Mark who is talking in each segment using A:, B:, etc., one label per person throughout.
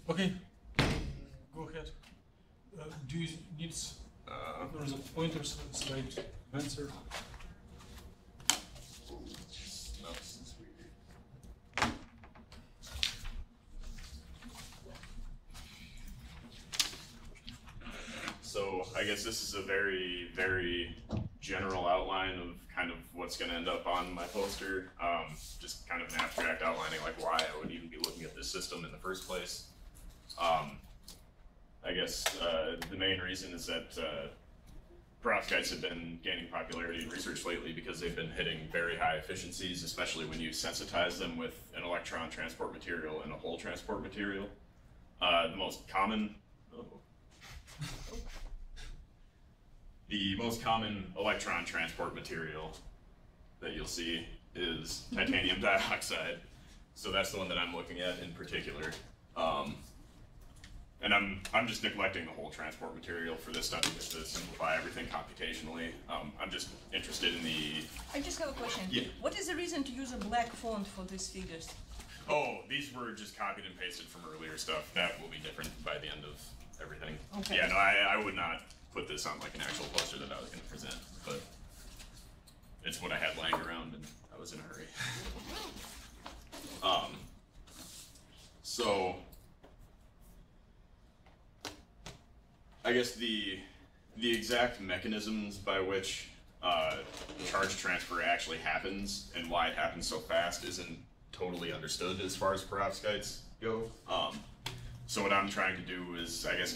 A: Okay, go ahead. Do you need there's a pointers slide answer?
B: No, this is weird. So I guess this is a very, very general outline of kind of what's going to end up on my poster. Just kind of an abstract outlining like why I would even be looking at this system in the first place. I guess the main reason is that perovskites have been gaining popularity in research lately because they've been hitting very high efficiencies, especially when you sensitize them with an electron transport material and a hole transport material. The most common electron transport material that you'll see is titanium dioxide. So that's the one that I'm looking at in particular. And I'm just neglecting the whole transport material for this study just to simplify everything computationally. I'm just interested in the...
C: I just have a question.
B: Yeah.
C: What is the reason to use a black font for these figures?
B: Oh, these were just copied and pasted from earlier stuff. That will be different by the end of everything.
C: Okay.
B: Yeah, no, I would not put this on like an actual poster that I was going to present, but it's what I had lying around and I was in a hurry. So I guess the exact mechanisms by which charge transfer actually happens and why it happens so fast isn't totally understood as far as perovskites go. So what I'm trying to do is, I guess,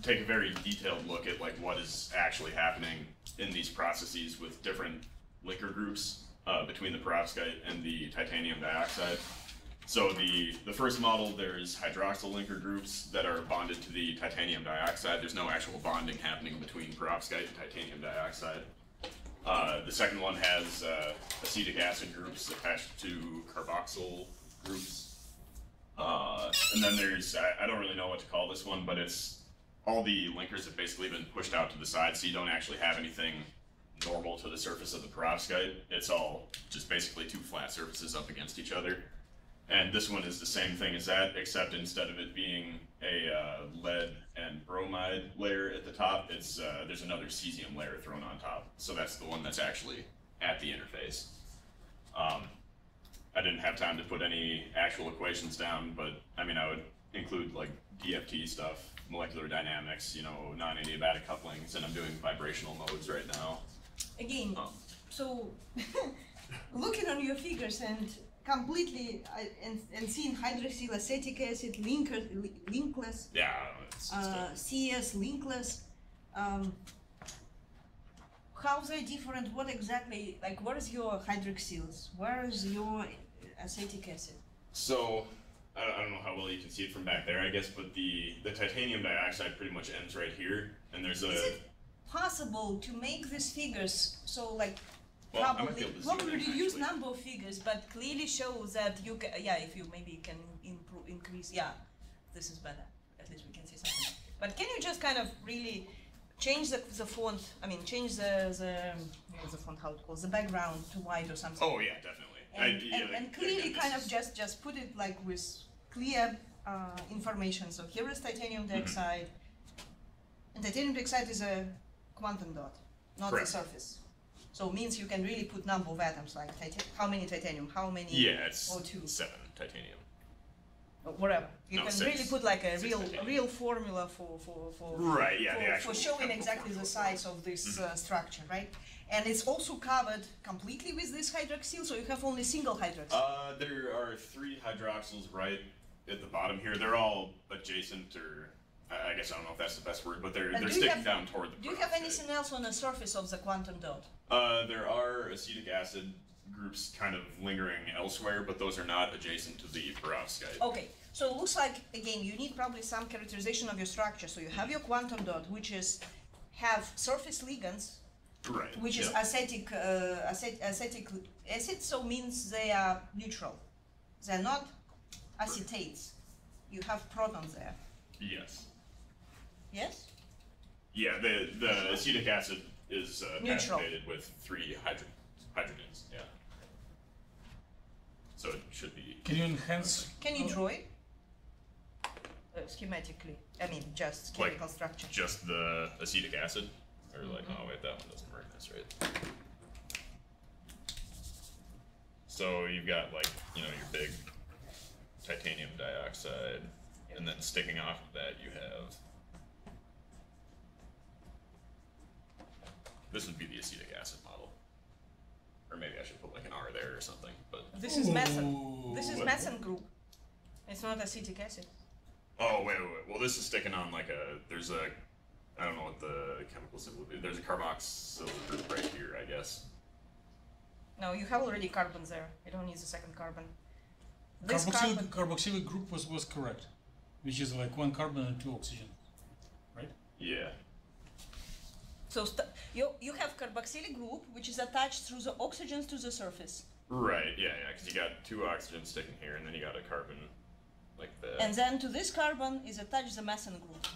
B: take a very detailed look at like what is actually happening in these processes with different linker groups between the perovskite and the titanium dioxide. So the first model, there's hydroxyl linker groups that are bonded to the titanium dioxide. There's no actual bonding happening between perovskite and titanium dioxide. The second one has acetic acid groups attached to carboxyl groups. And then there's, I don't really know what to call this one, but it's all the linkers have basically been pushed out to the side, so you don't actually have anything normal to the surface of the perovskite. It's all just basically two flat surfaces up against each other. And this one is the same thing as that, except instead of it being a lead and bromide layer at the top, it's there's another cesium layer thrown on top. So that's the one that's actually at the interface. I didn't have time to put any actual equations down, but I mean, I would include like DFT stuff, molecular dynamics, you know, non-adiabatic couplings, and I'm doing vibrational modes right now.
C: Again, so looking on your figures and completely and seeing hydroxyl acetic acid linkless,
B: Yeah, it's
C: CS linkless, how they different? What exactly, like, where is your hydroxyls? Where is your acetic acid?
B: So I don't know how well you can see it from back there, I guess, but the titanium dioxide pretty much ends right here, and there's
C: Is it possible to make these figures so, like,
B: well,
C: probably reduce number of figures, but clearly shows that you can, yeah, if you maybe can increase, yeah, this is better, at least we can see something. But can you just kind of really change the font, I mean, change the font, how it calls, the background to white or something?
B: Oh yeah, definitely.
C: And clearly kind of just put it like with clear information. So here is titanium dioxide, and titanium dioxide is a quantum dot, not
B: Correct.
C: the surface. So it means you can really put number of atoms, like how many titanium, how many
B: Yeah, it's
C: O2.
B: 7 titanium.
C: Or whatever. You
B: No,
C: can
B: 6.
C: really put like a
B: 6 titanium.
C: real formula for
B: Right, yeah, the
C: for
B: actual
C: showing
B: chemical
C: exactly the
B: formula.
C: size of this structure, right? And it's also covered completely with this hydroxyl, so you have only single hydroxyl.
B: There are 3 hydroxyls right at the bottom here. They're all adjacent, or I guess I don't know if that's the best word, but they're sticking down toward the
C: Do you have
B: perovskite.
C: anything else on the surface of the quantum dot?
B: There are acetic acid groups kind of lingering elsewhere, but those are not adjacent to the perovskite.
C: Okay, so it looks like, again, you need probably some characterization of your structure. So you have your quantum dot, which have surface ligands,
B: Right.
C: which is acetic acid, so means they are neutral. They're not acetates. You have protons there.
B: Yes.
C: Yes?
B: Yeah, the acetic acid is
C: Neutral.
B: conjugated with 3 hydrogens. Yeah. So it should be.
A: Can you enhance?
C: Can you draw it? schematically? I mean, just
B: Like,
C: chemical structure.
B: Just the acetic acid? Or like, oh wait, that one doesn't work, that's right. So you've got like, you know, your big titanium dioxide, and then sticking off of that you have, this would be the acetic acid model. Or maybe I should put like an R there or something, but.
C: This is methane. This is
B: What?
C: methane group. It's not acetic acid.
B: Oh, wait. Well, this is sticking on like there's a, I don't know what the chemical symbol would be. There's a carboxyl group right here, I guess.
C: No, you have already carbons there. You don't need the second carbon. This carbon.
A: Carboxylic group was correct, which is like 1 carbon and 2 oxygen, right?
B: Yeah.
C: So you have carboxylic group, which is attached through the oxygens to the surface.
B: Right, yeah, because you got 2 oxygens sticking here, and then you got a carbon like that.
C: And then to this carbon is attached the methane group.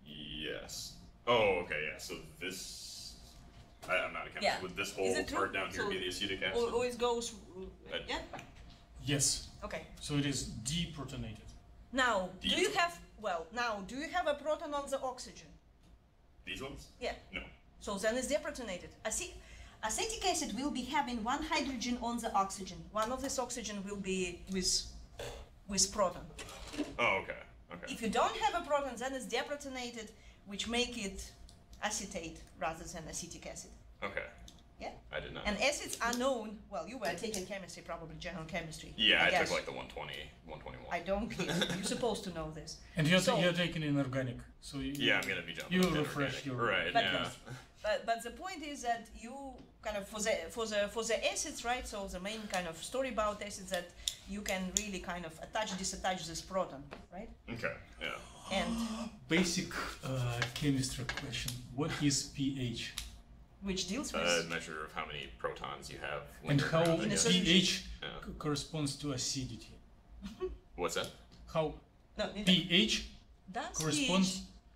B: Yes. Oh, okay, yeah. So this, I'm not a chemist.
C: Yeah.
B: Would this
C: Is
B: whole
C: it true?
B: part down here
C: So
B: be the acetic acid?
C: Always goes.
B: That-
C: Yeah.
A: Yes.
C: Okay.
A: So it is deprotonated.
C: Now, do you
B: Deep.
C: have do you have a proton on the oxygen?
B: These ones?
C: Yeah.
B: No.
C: So then it's deprotonated. Acetic acid will be having 1 hydrogen on the oxygen. One of this oxygen will be with proton.
B: Oh, okay. Okay.
C: If you don't have a proton, then it's deprotonated, which make it acetate rather than acetic acid.
B: Okay.
C: Yeah.
B: I did not.
C: And acids are known. Well, you were taking chemistry, probably general chemistry.
B: Yeah, I
C: guess.
B: took like the 120, 121.
C: I don't care. You're supposed to know this.
A: And you're,
C: So-
A: you're taking inorganic, so you,
B: Yeah, I'm gonna be jumping.
A: You
B: up to
A: refresh
B: organic.
A: your-
B: Right.
C: But
B: Yeah.
C: yes. But the point is that you kind of for the acids, right? So the main kind of story about acids that you can really kind of disattach this proton, right?
B: Okay. Yeah.
C: And
A: basic chemistry question. What is pH?
C: which deals with
B: A measure of how many protons you have.
A: And
B: lingered
A: how
B: around, I
C: In a
B: guess.
C: solution.
A: pH
B: Yeah.
A: corresponds to acidity?
B: What's that?
A: How
C: no,
A: pH
C: does
A: corresponds?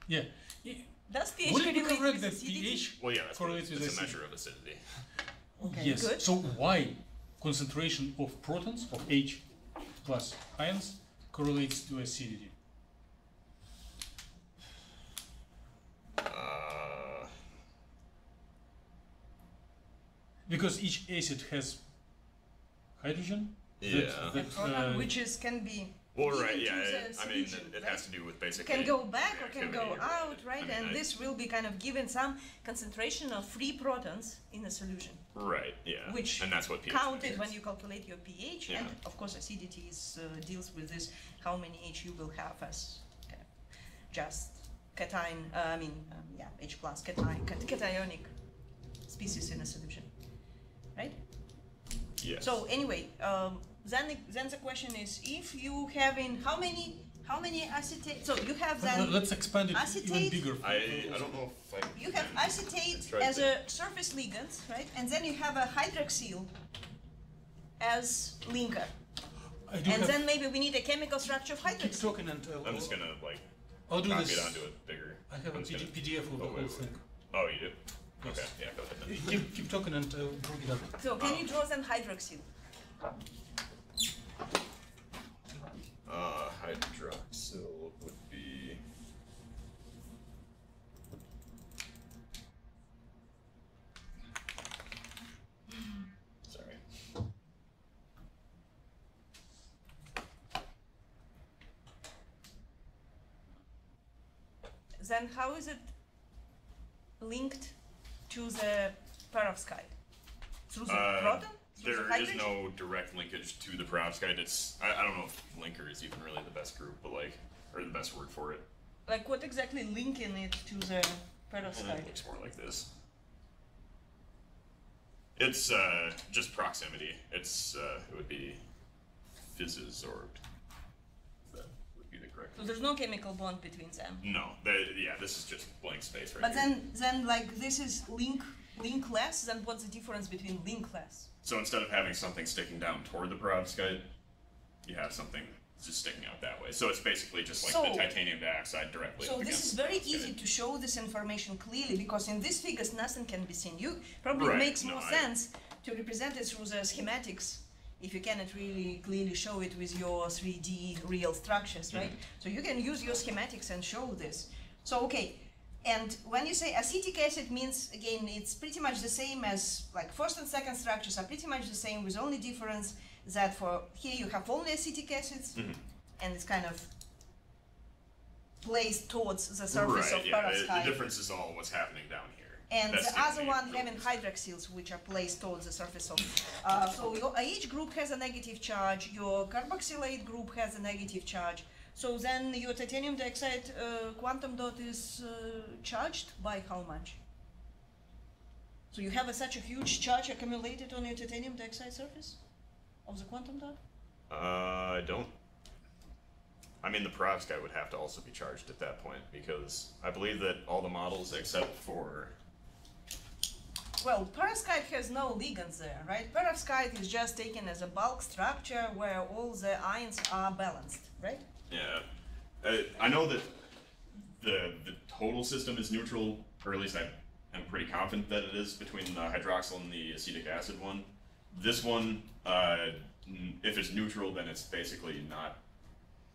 C: pH
A: Yeah.
C: does pH
A: Would it be
C: correlate
A: correct
C: with
A: that
C: acidity?
A: pH
B: Well, yeah, that's what
A: correlates with
B: it's a
A: acidity?
B: measure of acidity.
C: Okay,
A: Yes.
C: good.
A: So why concentration of protons of H plus ions correlates to acidity? Because each acid has hydrogen.
B: Yeah.
C: The proton, which is can be
B: Well,
C: given
B: right,
C: to
B: yeah.
C: the
B: I mean,
C: solution,
B: it
C: right?
B: has to do with basically.
C: Can go back or can go
B: reactivity,
C: out, right?
B: I mean,
C: And this will be kind of given some concentration of free protons in a solution,
B: Right, yeah.
C: which
B: and that's what pH
C: counted
B: measures.
C: when you calculate your pH. And
B: Yeah.
C: of course, acidity deals with this, how many H you will have as kind of just cation, H plus cationic species in a solution, right?
B: Yes.
C: So anyway, then the question is, if you having how many acetate? So you have then
A: Let's expand it even
C: acetate-
A: bigger.
B: I don't know if I.
C: you have acetate
B: Try
C: as
B: to-
C: a surface ligand, right? And then you have a hydroxyl as linker.
A: I do
C: And
A: have,
C: then maybe we need a chemical structure of
A: keep
C: hydroxyl.
A: talking and
B: I'm just gonna like
A: I'll do
B: copy
A: this.
B: it onto a bigger.
A: I have a
B: I'm just gonna-
A: PDF of the
B: Oh,
A: whole
B: wait,
A: thing.
B: Oh, you do?
A: Yes.
B: Okay, yeah, go ahead then.
A: Keep talking and bring it up.
C: So can you draw then hydroxyl?
B: Hydroxyl would be. Sorry.
C: Then how is it linked to the perovskite? Through the proton? Through the
B: There is
C: hydrogen?
B: no direct linkage to the perovskite. It's I don't know if linker is even really the best group, but like or the best word for it.
C: Like what exactly linking it to the
B: It
C: perovskite?
B: looks more like this. It's just proximity. It's it would be fizz-absorbed. That would be the correct.
C: So there's no chemical bond between them.
B: No, yeah, this is just blank space right
C: But
B: here.
C: then like this is linkless, then what's the difference between linkless?
B: So instead of having something sticking down toward the perovskite, you have something just sticking out that way. So it's basically just like
C: So-
B: the titanium dioxide directly.
C: So
B: up
C: this
B: against
C: is
B: the
C: very
B: perovskite.
C: easy to show this information clearly because in these figures nothing can be seen. You probably
B: Right,
C: makes
B: no,
C: more
B: I-
C: sense to represent it through the schematics if you cannot really clearly show it with your 3D real structures, right? So you can use your schematics and show this. So, okay, and when you say acetic acid means, again, it's pretty much the same as, like, first and second structures are pretty much the same, with only difference that for here you have only acetic acids, and it's kind of placed towards the surface of perovskite.
B: The difference is all what's happening down here.
C: And
B: That's
C: the other one
B: difference.
C: having hydroxyls, which are placed towards the surface of. So your AH group has a negative charge, your carboxylate group has a negative charge. So then your titanium dioxide quantum dot is charged by how much? So you have such a huge charge accumulated on your titanium dioxide surface of the quantum dot?
B: I don't. I mean, the perovskite would have to also be charged at that point, because I believe that all the models except for...
C: Well, perovskite has no ligands there, right? Perovskite is just taken as a bulk structure where all the ions are balanced, right?
B: Yeah. I know that the total system is neutral, or at least I am pretty confident that it is, between the hydroxyl and the acetic acid one. This one, if it's neutral, then it's basically not...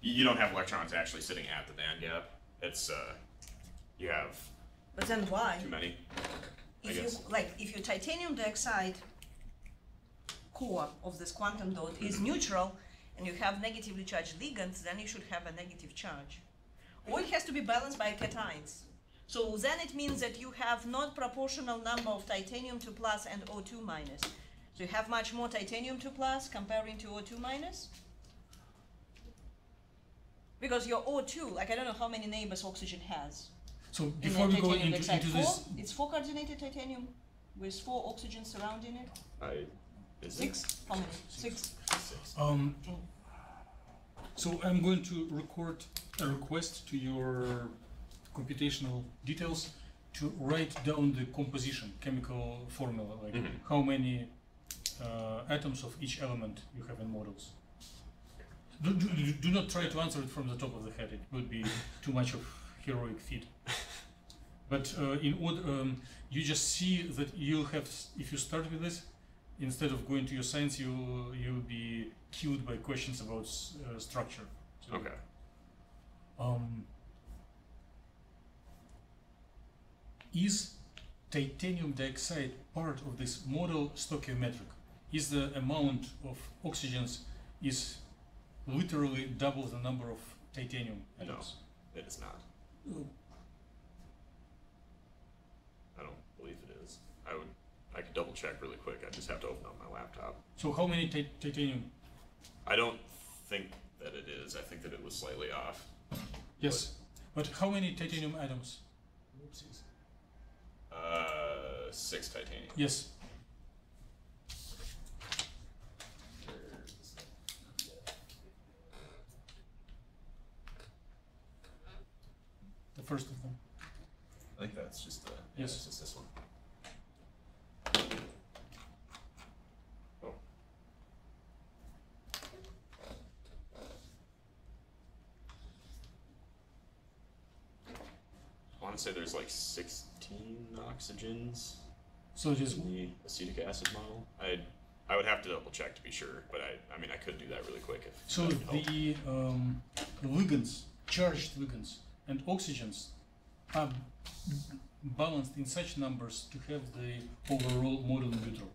B: You don't have electrons actually sitting at the band gap. It's, you have...
C: But then why?
B: Too many.
C: If your titanium dioxide core of this quantum dot is neutral and you have negatively charged ligands, then you should have a negative charge. Or it has to be balanced by cations. So then it means that you have not proportional number of titanium 2 plus and O2 minus. So you have much more titanium 2 plus comparing to O2 minus. Because your O2, like I don't know how many neighbors oxygen has.
A: So before we go into this,
C: it's 4 coordinated titanium with 4 oxygens surrounding it. 6? How many? 6.
A: So I'm going to record a request to your computational details to write down the composition, chemical formula, like how many atoms of each element you have in models. Do not try to answer it from the top of the head. It would be too much of heroic feat. But in order, you just see that you'll have, if you start with this, instead of going to your science, you'll be killed by questions about structure. So,
B: okay.
A: Is titanium dioxide part of this model stoichiometric? Is the amount of oxygens is literally double the number of titanium atoms?
B: No, it is not. I don't believe it is. I could double check really quick. I just have to open up my laptop.
A: So how many titanium?
B: I don't think that it is. I think that it was slightly off.
A: Yes, but how many titanium atoms? Oopsies.
B: 6 titanium.
A: Yes. The first of them.
B: I think that's just the.
A: Yes.
B: It's just this one. Oh. I want to say there's like 16 oxygens.
A: So it is
B: in the acetic acid model. I would have to double check to be sure, but I mean I could do that really quick if.
A: so the ligands, charged ligands, and oxygens are balanced in such numbers to have the overall model neutral.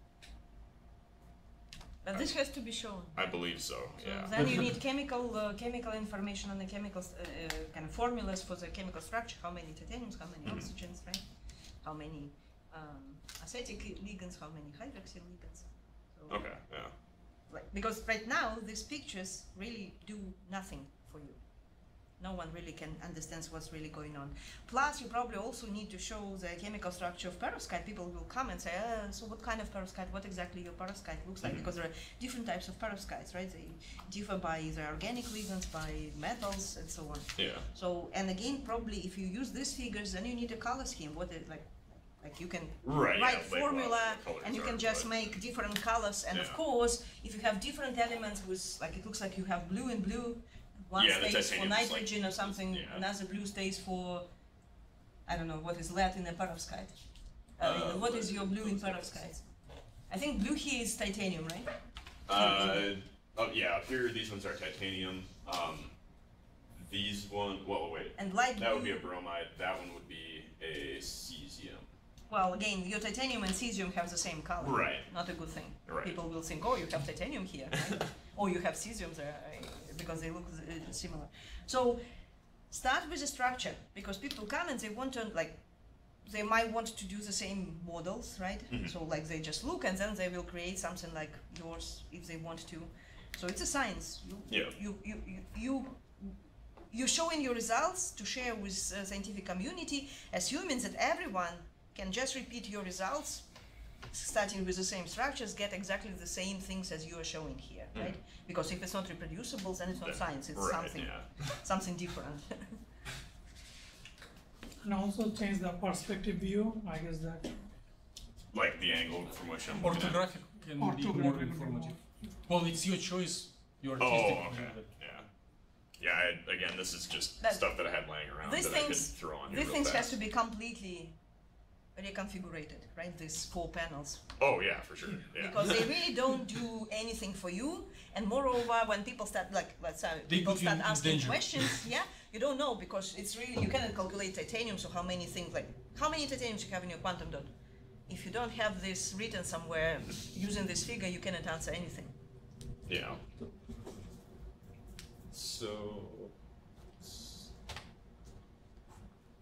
C: But this has to be shown.
B: I believe so. Yeah.
C: Then you need chemical information on the chemical kind of formulas for the chemical structure. How many titaniums? How many oxygens? Right? How many acetic ligands? How many hydroxyl ligands? So,
B: Okay. Yeah.
C: like, because right now these pictures really do nothing for you. No one really can understand what's really going on. Plus, you probably also need to show the chemical structure of perovskite. People will come and say, so what kind of perovskite, what exactly your perovskite looks like? Because there are different types of perovskites, right? They differ by their organic ligands, by metals, and so on.
B: Yeah.
C: So, and again, probably if you use these figures, then you need a color scheme. What is like you can
B: Right,
C: write
B: yeah,
C: formula,
B: the colors
C: and you
B: are,
C: can just
B: but-
C: make different colors. And of
B: Yeah.
C: course, if you have different elements with, like, it looks like you have blue and blue, one
B: Yeah, the
C: stays for
B: titanium is like-
C: nitrogen or something,
B: yeah.
C: another blue stays for, I don't know, what is lead in a perovskite? What is your blue in perovskite? I think blue here is titanium, right?
B: Oh yeah, up here these ones are titanium. These one, well wait,
C: And light
B: that would be
C: blue.
B: a bromide. That one would be a cesium.
C: Well, again, your titanium and cesium have the same color.
B: Right.
C: Not a good thing.
B: Right.
C: People will think, oh, you have titanium here, right? Or you have cesium there, because they look similar. So start with the structure, because people come and they want to, like, they might want to do the same models, right?
B: Mhm.
C: So like they just look and then they will create something like yours if they want to. So it's a science. You're showing your results to share with scientific community, assuming that everyone can just repeat your results, starting with the same structures, get exactly the same things as you are showing here, right? Because if it's not reproducible, then it's not science, it's
B: Right,
C: something different.
D: And also change the perspective view, I guess that.
B: Like the angle from which I'm looking at.
A: Orthographic can be more
D: Orthographic.
A: informative. Well, it's your choice, your artistic
B: Oh, okay.
A: view, but
B: Yeah. Yeah, again, this is just
C: That-
B: stuff that I had laying around
C: These
B: that I could
C: things,
B: throw on here
C: these
B: real
C: things
B: fast.
C: has to be completely reconfigured, right? These 4 panels.
B: Oh, yeah, for sure. Yeah.
C: Because they really don't do anything for you, and moreover, when people start, like, let's say,
A: They
C: people
A: put you
C: start
A: in
C: asking
A: danger.
C: questions, yeah, you don't know, because it's really, you cannot calculate titanium, so how many things, like, how many titaniums you have in your quantum dot? If you don't have this written somewhere, using this figure, you cannot answer anything.
B: Yeah. So.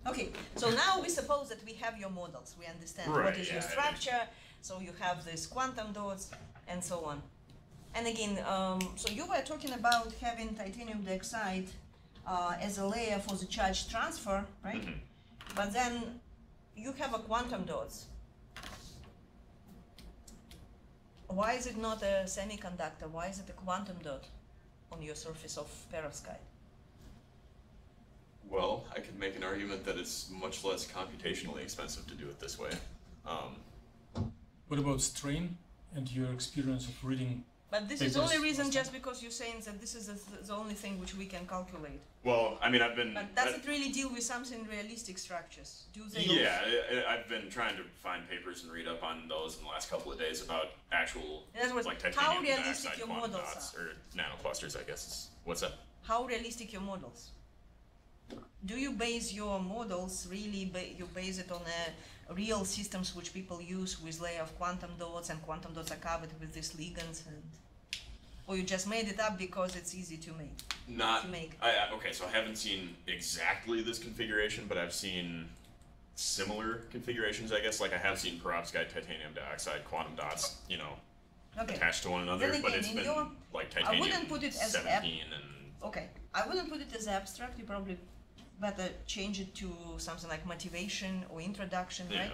C: Okay, so now we suppose that we have your models, we understand
B: Right,
C: what is your
B: yeah,
C: structure, so you have these quantum dots, and so on. And again, so you were talking about having titanium dioxide as a layer for the charge transfer, right?
B: Mhm.
C: But then you have a quantum dots. Why is it not a semiconductor? Why is it a quantum dot on your surface of perovskite?
B: Well, I could make an argument that it's much less computationally expensive to do it this way.
A: what about strain and your experience of reading?
C: But this is the
A: Papers
C: only reason
A: last
C: just because you're saying that this is the only thing which we can calculate.
B: Well, I mean, I've been.
C: But does it really deal with something realistic structures? Do they?
B: Yeah, I've been trying to find papers and read up on those in the last couple of days about actual,
C: In other words,
B: like,
C: how
B: titanium
C: realistic
B: dioxide
C: your
B: quantum
C: models
B: dots,
C: are?
B: or nanoclusters, I guess. What's that?
C: How realistic your models? Do you base your models really? You base it on real systems which people use with layer of quantum dots, and quantum dots are covered with these ligands, and or you just made it up because it's easy to make?
B: Not.
C: To make.
B: Okay, so I haven't seen exactly this configuration, but I've seen similar configurations, I guess. Like I have seen perovskite, titanium dioxide, quantum dots,
C: Okay.
B: attached to one another,
C: Then
B: but
C: again,
B: it's
C: in
B: been
C: your-
B: like
C: I
B: titanium
C: wouldn't put it as
B: 17 and.
C: Okay, I wouldn't put it as abstract. You probably better change it to something like motivation or introduction,
B: Yeah.
C: right?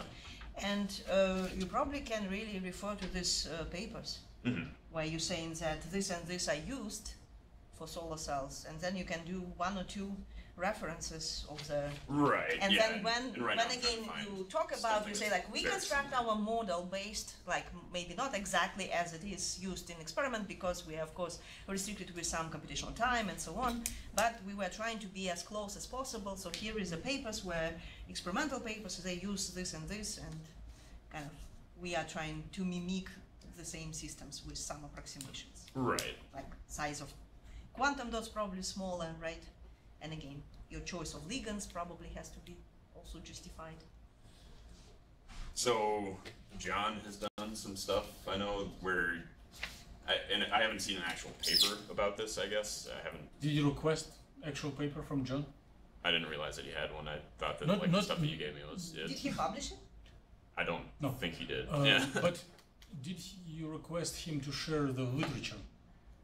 C: And you probably can really refer to these papers
B: Mhm.
C: where you're saying that this and this are used for solar cells, and then you can do 1 or 2 references of the.
B: Right.
C: And
B: yeah,
C: then when
B: and right now I'm trying
C: again
B: to find
C: you talk about,
B: something
C: you say
B: that's
C: like we
B: very
C: construct
B: similar.
C: our model based, like maybe not exactly as it is used in experiment, because we are of course restricted with some computational time and so on, but we were trying to be as close as possible. So here is the papers where experimental papers, they use this and this, and kind of we are trying to mimic the same systems with some approximations,
B: Right.
C: like size of quantum dots probably smaller, right? And again, your choice of ligands probably has to be also justified.
B: So John has done some stuff, I know, where I haven't seen an actual paper about this, I guess. I haven't.
A: Did you request actual paper from John?
B: I didn't realize that he had one. I thought that
A: Not-
B: the
A: not-
B: stuff that you gave me was it.
C: Did he publish it?
B: I don't
A: No.
B: think he did. Yeah.
A: But did you request him to share the literature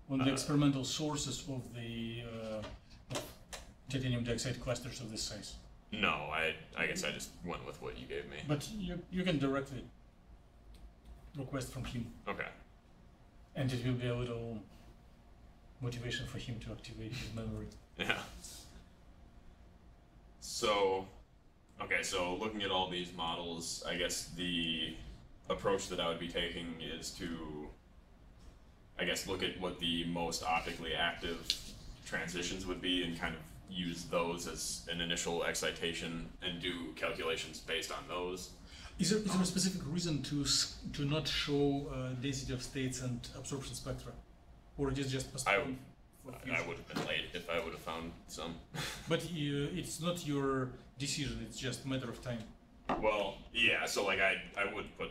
A: on the experimental sources of the of titanium dioxide clusters of this size?
B: No, I guess I just went with what you gave me.
A: But you can directly request from him,
B: Okay.
A: and it will be a little motivation for him to activate his memory.
B: Yeah. So, okay, so looking at all these models, I guess the approach that I would be taking is to, I guess, look at what the most optically active transitions would be and kind of use those as an initial excitation and do calculations based on those.
A: Is there a specific reason to not show density of states and absorption spectra? or it is just
E: I
A: postponed? for future?
E: would have been late if I would have found some.
A: But it's not your decision; it's just a matter of time.
E: Well, yeah. So like I would put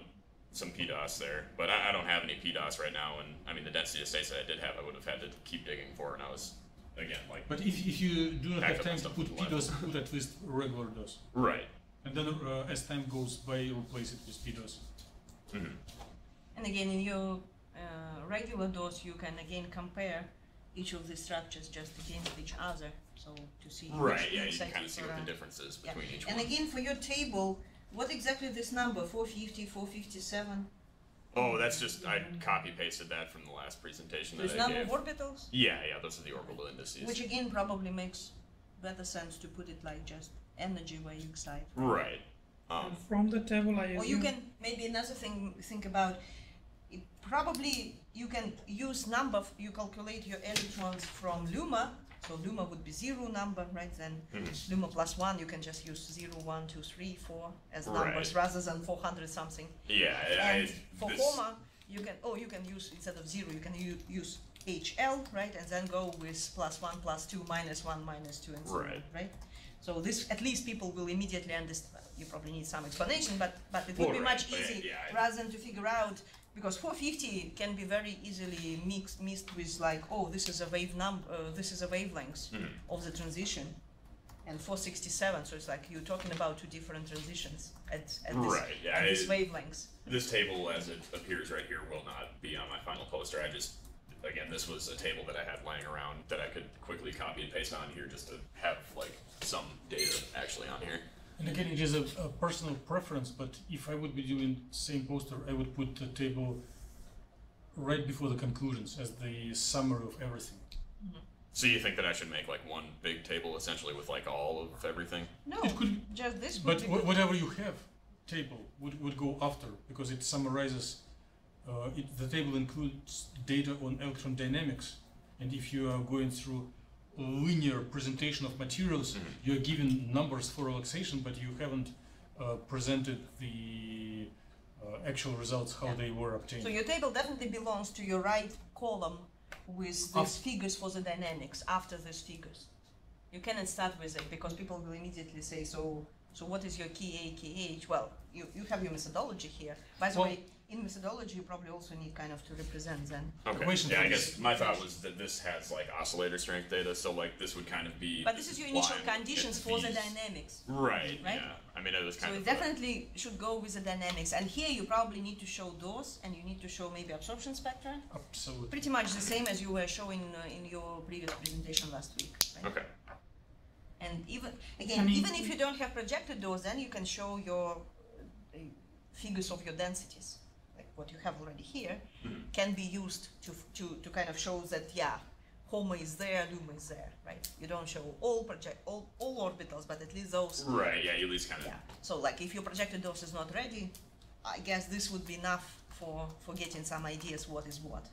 E: some PDOS there, but I don't have any PDOS right now, and I mean the density of states that I did have, I would have had to keep digging for, and I was again like.
A: But if you do not
E: Back
A: have
E: up
A: time
E: my
A: to
E: stuff
A: put
E: with the
A: PDOS, put at least regular DOS,
E: Right.
A: and then as time goes by, replace it with PDOS.
E: Mm-hmm.
C: And again, in your regular DOS, you can again compare each of the structures just against each other, so to see.
E: Right.
C: which
E: Yeah. You
C: insight
E: can kind of
C: is
E: see what the
C: around.
E: difference is
C: Yeah.
E: between each
C: And
E: one.
C: again, for your table, what exactly this number? 450, 457?
E: Oh, that's just I copy pasted that from the last presentation
C: There's
E: that I
C: number
E: gave.
C: of orbitals,
E: Yeah. Those are the orbital indices.
C: which again probably makes better sense to put it like just energy by each side.
E: Right.
D: And from the table, I
C: Or you
D: assume
C: can, maybe another thing, think about, it probably you can use number, you calculate your electrons from Luma, so Luma would be 0 number, right? Then Luma plus 1, you can just use 0, 1, 2, 3, 4 as numbers
E: Right.
C: rather than 400 something.
E: Yeah.
C: And for HOMA, you can use, instead of 0, you can use HL, right? And then go with plus 1, plus 2, minus 1, minus 2, and so on,
E: Right.
C: right? So this, at least people will immediately understand. You probably need some explanation, but it would be
E: Right,
C: much
E: but
C: easier
E: yeah,
C: rather than to figure out, because 450 can be very easily mixed with like, oh, this is a wave this is a wavelength of the transition, and 467. So it's like you're talking about two different transitions at this,
E: Right, yeah,
C: at this wavelengths.
E: This table, as it appears right here, will not be on my final poster. Again, this was a table that I had laying around that I could quickly copy and paste on here just to have like some data actually on here.
A: And again, it is a personal preference, but if I would be doing same poster, I would put the table right before the conclusions as the summary of everything.
E: So you think that I should make like one big table essentially with like all of everything?
C: No,
A: It could,
C: just this would
A: but
C: be good.
A: whatever you have, table would go after, because it summarizes. The table includes data on electron dynamics, and if you are going through a linear presentation of materials, you are given numbers for relaxation, but you haven't presented the actual results, how they were obtained.
C: So your table definitely belongs to your right column with these figures for the dynamics after these figures. You cannot start with it because people will immediately say, so what is your KA, KH? Well, you have your methodology here. By the
A: Well-
C: way, in methodology, you probably also need kind of to represent then.
E: Okay.
A: Question
E: Yeah,
A: for
E: I
A: this.
E: guess my thought was that this has like oscillator strength data, so like this would kind of be.
C: But this is your initial
E: why
C: conditions
E: it's
C: for the
E: these-
C: dynamics.
E: Right.
C: Right?
E: Yeah. I mean, it was
C: So
E: kind
C: it
E: of.
C: definitely should go with the dynamics. And here you probably need to show DOS and you need to show maybe absorption spectra.
A: Absolutely.
C: Pretty much the same as you were showing in your previous presentation last week. Right?
E: Okay.
C: And even
D: mean-
C: even if you don't have projected DOS, then you can show your figures of your densities, like what you have already here, can be used to kind of show that HOMA is there, Luma is there, right? You don't show all orbitals, but at least those.
E: Right. Yeah. You at least kind of.
C: Yeah. So like if your projected DOS is not ready, I guess this would be enough for getting some ideas what is what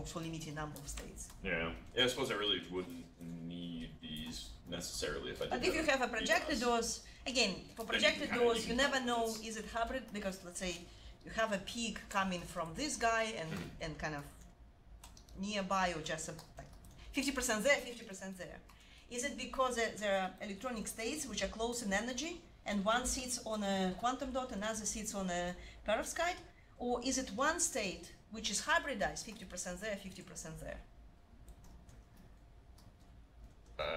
C: for limiting number of states.
E: Yeah. Yeah. I suppose I really wouldn't need these necessarily if I did.
C: But if you have a projected DOS, again, for
E: Then you
C: projected
E: can kinda-
C: DOS,
E: you
C: you
E: can
C: never know
E: balance.
C: is it hybrid, because let's say you have a peak coming from this guy and kind of nearby, or just like 50% there, 50% there. Is it because there are electronic states which are close in energy, and one sits on a quantum dot, another sits on a perovskite, or is it one state which is hybridized, 50% there, 50% there?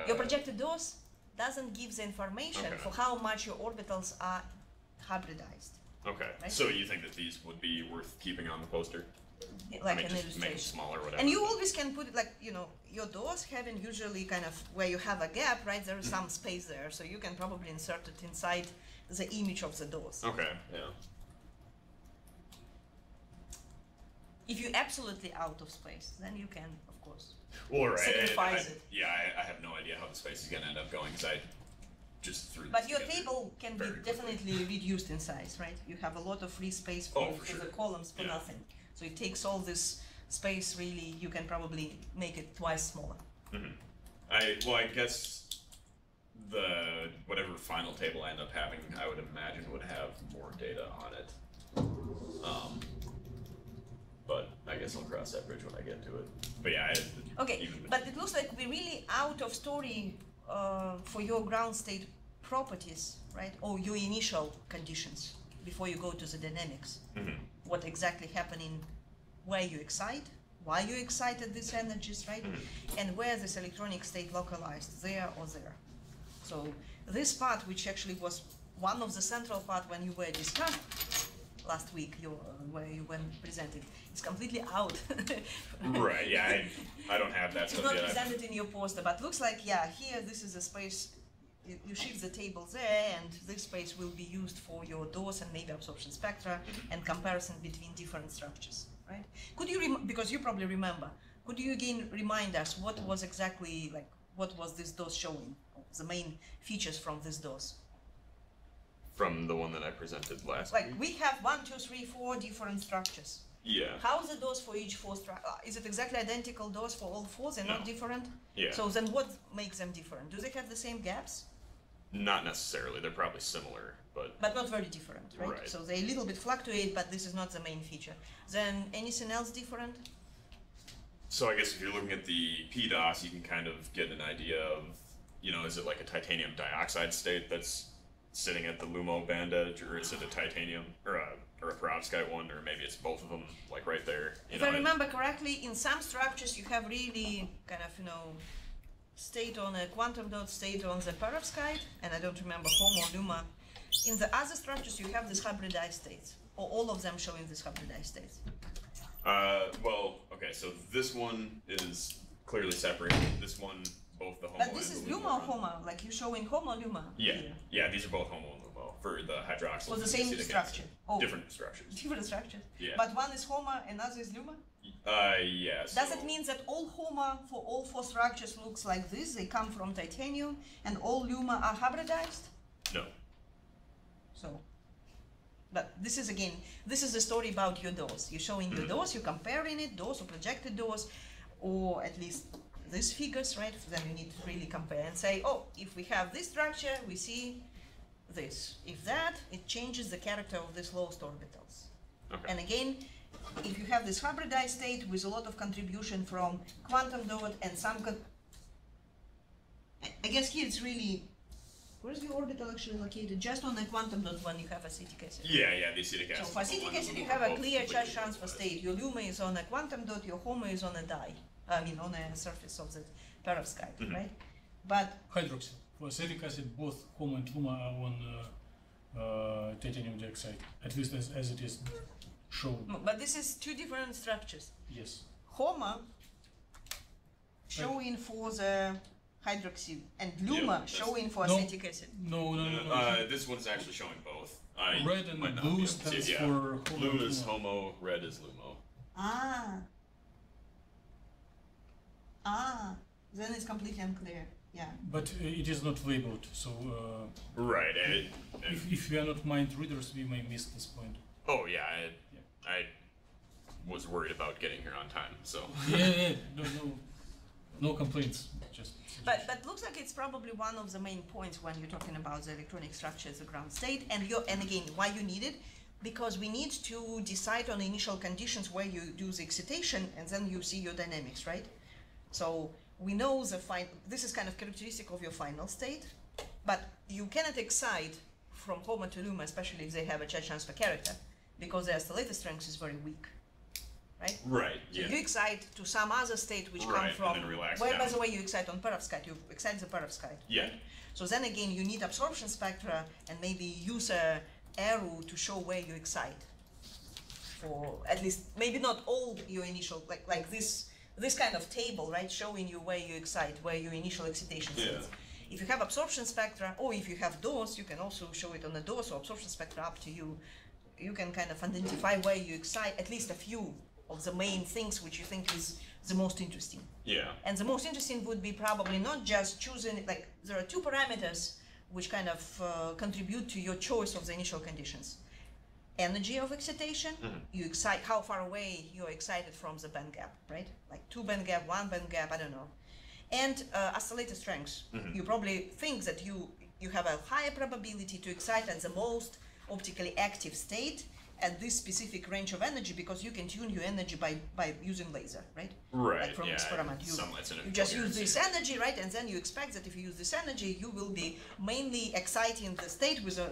C: Your projected DOS doesn't give the information
E: Okay.
C: for how much your orbitals are hybridized,
E: Okay.
C: Right?
E: So you think that these would be worth keeping on the poster?
C: like
E: I mean,
C: an
E: just make them
C: illustration.
E: smaller, whatever.
C: And you always can put it like, your DOS having usually kind of where you have a gap, right? There is some space there, so you can probably insert it inside the image of the DOS.
E: Okay. Yeah.
C: If you're absolutely out of space, then you can, of course.
E: Well, right.
C: Signifies it.
E: Yeah. I have no idea how the space is going to end up going because I just threw.
C: But
E: this
C: your
E: together
C: table can be
E: very quickly.
C: definitely reduced in size, right? You have a lot of free space
E: Oh,
C: for
E: for
C: the
E: sure.
C: columns for
E: Yeah.
C: nothing. So it takes all this space, really, you can probably make it twice smaller.
E: I guess the whatever final table I end up having, I would imagine would have more data on it. but I guess I'll cross that bridge when I get to it. But yeah,
C: Okay, but it looks like we're really out of story for your ground state properties, right? Or your initial conditions before you go to the dynamics. What exactly happening, where you excite, why you excited these energies, right? And where this electronic state localized, there or there. So this part, which actually was one of the central part when you were discussed last week, where you went presented, is completely out.
E: Right, yeah, I don't have that
C: It's
E: stuff
C: not
E: yet.
C: presented in your poster, but looks like, yeah, here this is a space, you shift the table there, and this space will be used for your dose and maybe absorption spectra and comparison between different structures, right? Could you, because you probably remember, could you again remind us what was exactly, like, what was this dose showing, the main features from this dose?
E: From the one that I presented last
C: Like,
E: week?
C: we have 1, 2, 3, 4 different structures.
E: Yeah.
C: How's the dose for each 4 structure? Is it exactly identical dose for all 4s? They're not
E: No.
C: different?
E: Yeah.
C: So then what makes them different? Do they have the same gaps?
E: Not necessarily, they're probably similar, but
C: But not very different, right?
E: Right.
C: So they a little bit fluctuate, but this is not the main feature. Then anything else different?
E: so I guess if you're looking at the PDOS, you can kind of get an idea of, you know, is it like a titanium dioxide state that's sitting at the LUMO band edge, or is it a titanium or a perovskite one, or maybe it's both of them, like right there.
C: If I remember correctly, in some structures you have really kind of, state on a quantum dot, state on the perovskite, and I don't remember HOMO or LUMA. In the other structures you have these hybridized states, or all of them showing these hybridized states.
E: Well, okay, so this one is clearly separated. This one, both the HOMO
C: But this
E: and
C: is
E: the
C: LUMA or
E: run.
C: HOMO, like you show in HOMO LUMA.
E: Yeah,
C: here.
E: yeah, these are both HOMO and LUMO for the hydroxyl.
C: For the same
E: acetic
C: structure.
E: acid.
C: Oh.
E: Different structures.
C: Different structures.
E: Yeah.
C: But one is HOMO, another is LUMA?
E: Yeah.
C: Does
E: so-
C: it mean that all HOMO for all 4 structures looks like this? They come from titanium, and all LUMA are hybridized?
E: No.
C: So, but this is again, this is the story about your dose. You're showing your dose, you're comparing it, dose or projected dose, or at least these figures, right? Then you need to really compare and say, oh, if we have this structure, we see this. If that, it changes the character of these lowest orbitals.
E: Okay.
C: And again, if you have this hybridized state with a lot of contribution from quantum dot and some, I guess here it's really, where's the orbital actually located? Just on the quantum dot when you have acetic acid.
E: Yeah, the acetic
C: So
E: acid.
C: for acetic acid, you have a clear charge transfer state. Your LUMA is on a quantum dot, your HOMO is on a die. I mean, on a surface of the perovskite, right? But
A: Hydroxyl. For acetic acid, both HOMO and LUMA are on titanium dioxide, at least as it is shown.
C: but this is 2 different structures.
A: Yes.
C: HOMO showing for the hydroxy and LUMA
E: that's-
C: showing for
A: No.
C: acetic acid.
A: No, no, no, no.
E: This one's actually showing both.
A: Red and
E: might not
A: blue
E: be able to see it,
A: stands
E: yeah.
A: for HOMO.
E: Blue
A: and
E: is
A: LUMA.
E: HOMO, red is LUMO.
C: Then it's completely unclear. Yeah.
A: But it is not labeled, so
E: Right,
A: if we are not mind readers, we may miss this point.
E: oh yeah, I was worried about getting here on time, so.
A: Yeah, no complaints. Just
C: But looks like it's probably one of the main points when you're talking about the electronic structure as a ground state, and again, why you need it, because we need to decide on the initial conditions where you do the excitation, and then you see your dynamics, right? So we know this is kind of characteristic of your final state, but you cannot excite from HOMO to LUMA, especially if they have a charge transfer character, because their oscillator strength is very weak, right?
E: Right,
C: So
E: yeah.
C: you excite to some other state which
E: Right,
C: come
E: and
C: from,
E: then relax
C: by
E: down.
C: the way, you excite on perovskite, you excite the perovskite.
E: Yeah.
C: Right? So then again, you need absorption spectra and maybe use a arrow to show where you excite. For at least, maybe not all your initial, like this kind of table, right, showing you where you excite, where your initial excitation
E: Yeah.
C: sits. If you have absorption spectra, or if you have dose, you can also show it on the dose or absorption spectra, up to you. You can kind of identify where you excite at least a few of the main things which you think is the most interesting.
E: Yeah.
C: And the most interesting would be probably not just choosing, like, there are 2 parameters which kind of contribute to your choice of the initial conditions. Energy of excitation, you excite, how far away you're excited from the band gap, right? Like 2 band gap, 1 band gap, I don't know. And oscillator strength. You probably think that you have a higher probability to excite at the most optically active state, at this specific range of energy, because you can tune your energy by using laser, right?
E: Right.
C: Like from experiment, you just use this energy, right? And then you expect that if you use this energy, you will be mainly exciting the state with the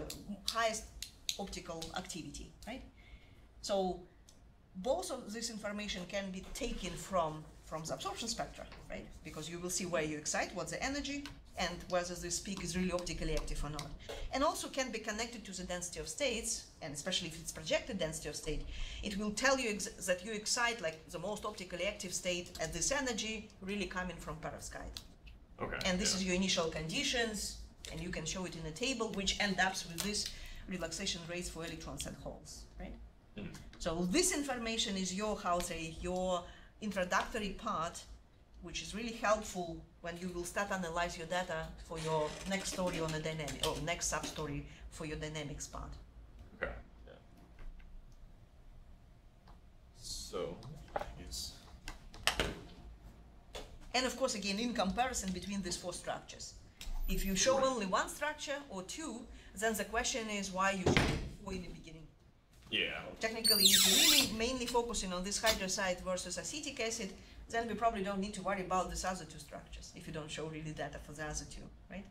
C: highest optical activity, right? So both of this information can be taken from the absorption spectra, right? Because you will see where you excite, what's the energy, and whether this peak is really optically active or not. And also can be connected to the density of states, and especially if it's projected density of state, it will tell you that you excite like the most optically active state at this energy really coming from perovskite.
E: Okay.
C: And this is your initial conditions, and you can show it in a table, which ends up with this relaxation rates for electrons and holes, right?
E: Mm.
C: So this information is your, your introductory part, which is really helpful when you will start analyze your data for your next story on the dynamic, or next sub-story for your dynamics part.
E: Okay. Yeah. So, yes.
C: And of course, again, in comparison between these four structures. If you show only one structure or two, then the question is why you should four in the beginning.
E: Yeah.
C: Technically, if you're really mainly focusing on this hydroxide versus acetic acid, then we probably don't need to worry about these other two structures if you don't show really data for the other two, right?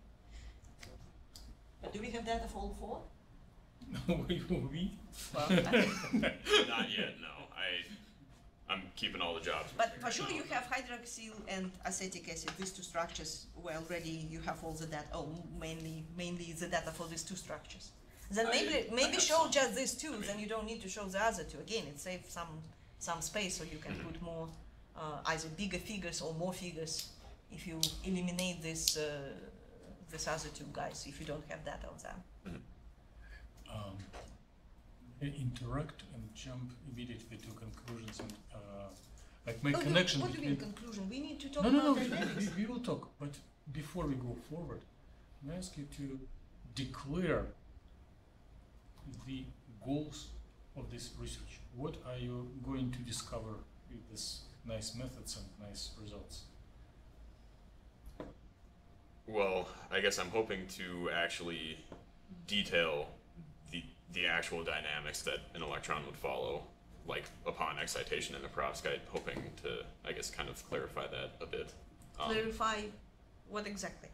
C: But do we have data for all four?
A: We?
C: Well,
E: Not yet. No. I'm keeping all the jobs.
C: but for sure you have hydroxyl and acetic acid, these two structures, where already you have all the data, mainly the data for these two structures. Then maybe show just these two, then you don't need to show the other two. Again, it saves some space, so you can put more, either bigger figures or more figures if you eliminate this other two guys, if you don't have data on them.
A: Interact and jump immediately to conclusions and like make connection
C: What do you mean
A: between.
C: conclusion? We need to talk
A: No,
C: about dynamics.
A: we will talk. But before we go forward, can I ask you to declare the goals of this research? What are you going to discover with these nice methods and nice results?
E: Well, I guess I'm hoping to actually detail the actual dynamics that an electron would follow, like upon excitation in the perovskite, hoping to, I guess, kind of clarify that a bit.
C: Clarify what exactly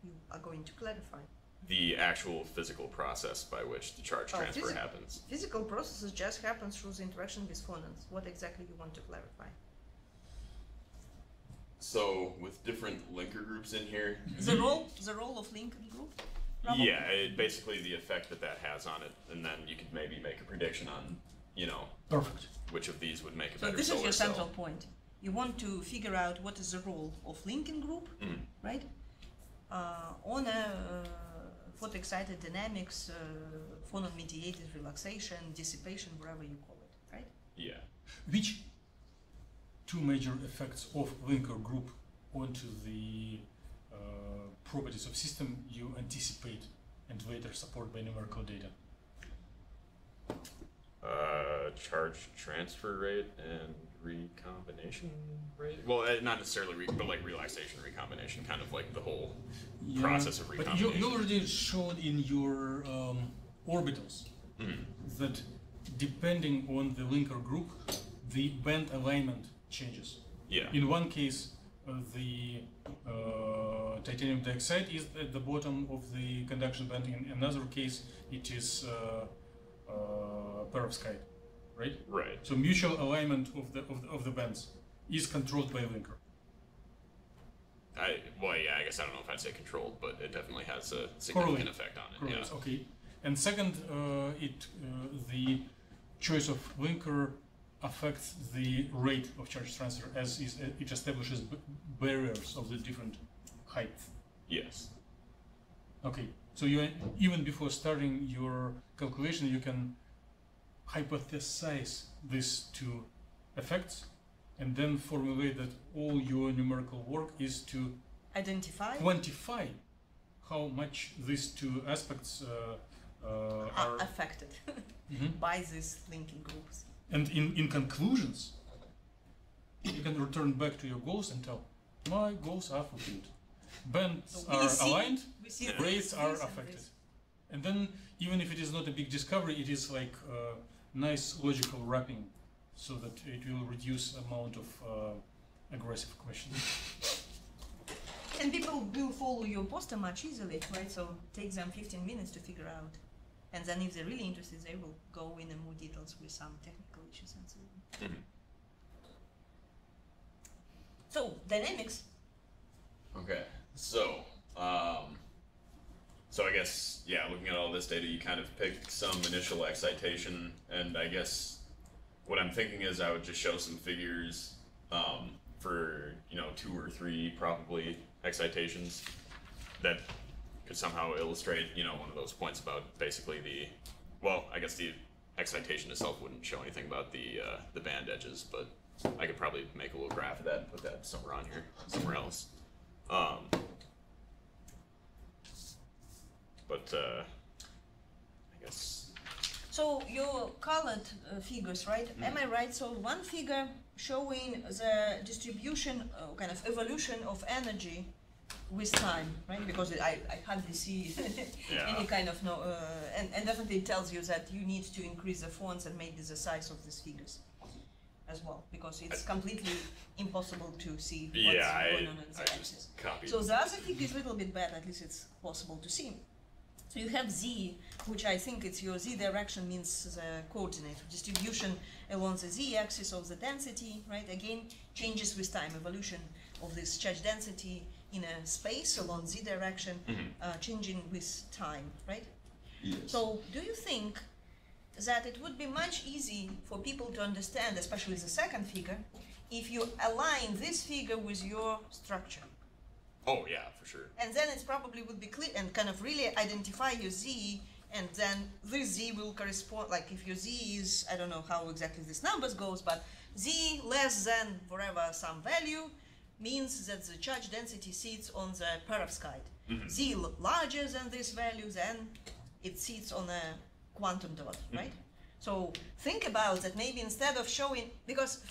C: you are going to clarify.
E: The actual physical process by which the charge transfer happens.
C: Physical processes just happen through the interaction with phonons. What exactly you want to clarify?
B: So with different linker groups in here,
C: The role of linker group? Probably?
E: Yeah, basically the effect that has on it, and then you could maybe make a prediction on,
A: Perfect.
E: which of these would make a
C: So
E: better
C: this is
E: solar
C: your
E: cell.
C: central point. You want to figure out what is the role of linking group, right? On a photoexcited dynamics, phonon-mediated relaxation, dissipation, whatever you call it, right?
E: Yeah.
A: Which two major effects of linker group onto the properties of system you anticipate and later support by numerical data?
E: Charge transfer rate and recombination rate? Well, not necessarily, but like relaxation recombination, kind of like the whole process of
A: But
E: recombination.
A: you already showed in your orbitals that depending on the linker group, the band alignment changes.
E: Yeah.
A: In one case, the titanium dioxide is at the bottom of the conduction band. In another case, it is perovskite, right?
E: Right.
A: So mutual alignment of the bands is controlled by linker.
E: I guess I don't know if I'd say controlled, but it definitely has a significant effect on it.
A: Correlates,
E: Yeah.
A: okay. And second, the choice of linker affects the rate of charge transfer as it establishes barriers of the different height.
E: Yes.
A: Okay, so you even before starting your calculation, you can hypothesize these two effects and then formulate that all your numerical work is to
C: Identify
A: quantify how much these two aspects are
C: affected by these linking groups.
A: And in conclusions, you can return back to your goals and tell, my goals are fulfilled. Bands are aligned, rates are affected. And then, even if it is not a big discovery, it is like nice logical wrapping, so that it will reduce amount of aggressive questions.
C: And people will follow your poster much easily, right? So take them 15 minutes to figure out. And then if they're really interested, they will go in more details with some technical issues and so on.
E: Mm-hmm.
C: So, dynamics.
E: Okay, so I guess, yeah, looking at all this data, you kind of picked some initial excitation, and I guess what I'm thinking is I would just show some figures for, 2 or 3 probably excitations that could somehow illustrate, one of those points about basically I guess the excitation itself wouldn't show anything about the band edges, but I could probably make a little graph of that and put that somewhere on here, somewhere else. But I guess.
C: So your colored figures, right?
E: Mm-hmm.
C: Am I right? So one figure showing the distribution, kind of evolution of energy with time, right? Because I hardly see any kind of and definitely it tells you that you need to increase the fonts and maybe the size of these figures as well, because it's completely impossible to see what's going on in the axis. So the other figure is a little bit bad, at least it's possible to see. So you have Z, which I think it's your Z direction means the coordinate distribution along the Z axis of the density, right? Again, changes with time, evolution of this charge density in a space along Z direction, changing with time, right?
B: Yes.
C: So do you think that it would be much easier for people to understand, especially the second figure, if you align this figure with your structure?
E: Oh yeah, for sure.
C: And then it probably would be clear and kind of really identify your Z, and then this Z will correspond, like if your Z is, I don't know how exactly this numbers goes, but Z less than whatever some value means that the charge density sits on the perovskite. Z larger than this value, then it sits on a quantum dot, right? So think about that, maybe instead of showing, because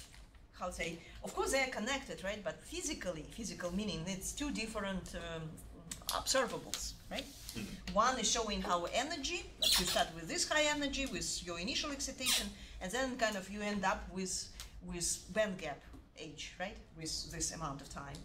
C: of course they are connected, right? But physical meaning, it's 2 different observables, right? One is showing how energy, like you start with this high energy, with your initial excitation, and then kind of you end up with band gap H, right? With this amount of time.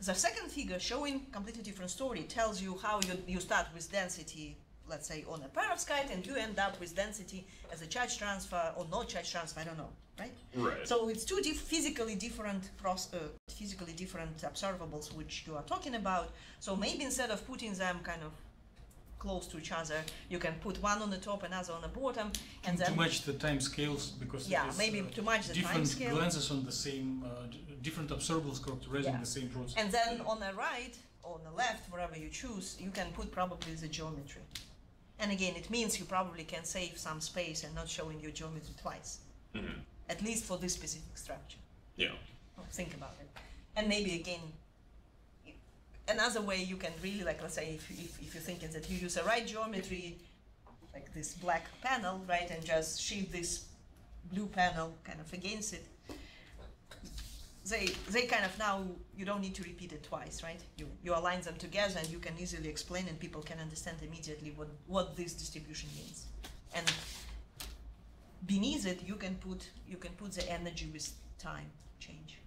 C: The second figure showing completely different story, tells you how you start with density, let's say on a perovskite, and you end up with density as a charge transfer or no charge transfer, I don't know, right?
E: Right.
C: So it's 2 physically different observables which you are talking about. So maybe instead of putting them kind of close to each other, you can put one on the top, another on the bottom, and then
A: to match the time scales, because
C: maybe to match the time
A: different
C: scale.
A: glances on the same, different observables characterizing the same process.
C: And then on the right, or on the left, wherever you choose, you can put probably the geometry. And again, it means you probably can save some space and not showing your geometry twice. At least for this specific structure.
E: Yeah.
C: Well, think about it. And maybe again, another way you can really, like, let's say if you're thinking that you use a right geometry, like this black panel, right, and just shift this blue panel kind of against it, they kind of now, you don't need to repeat it twice, right? You align them together and you can easily explain, and people can understand immediately what this distribution means. And beneath it, you can put the energy with time change.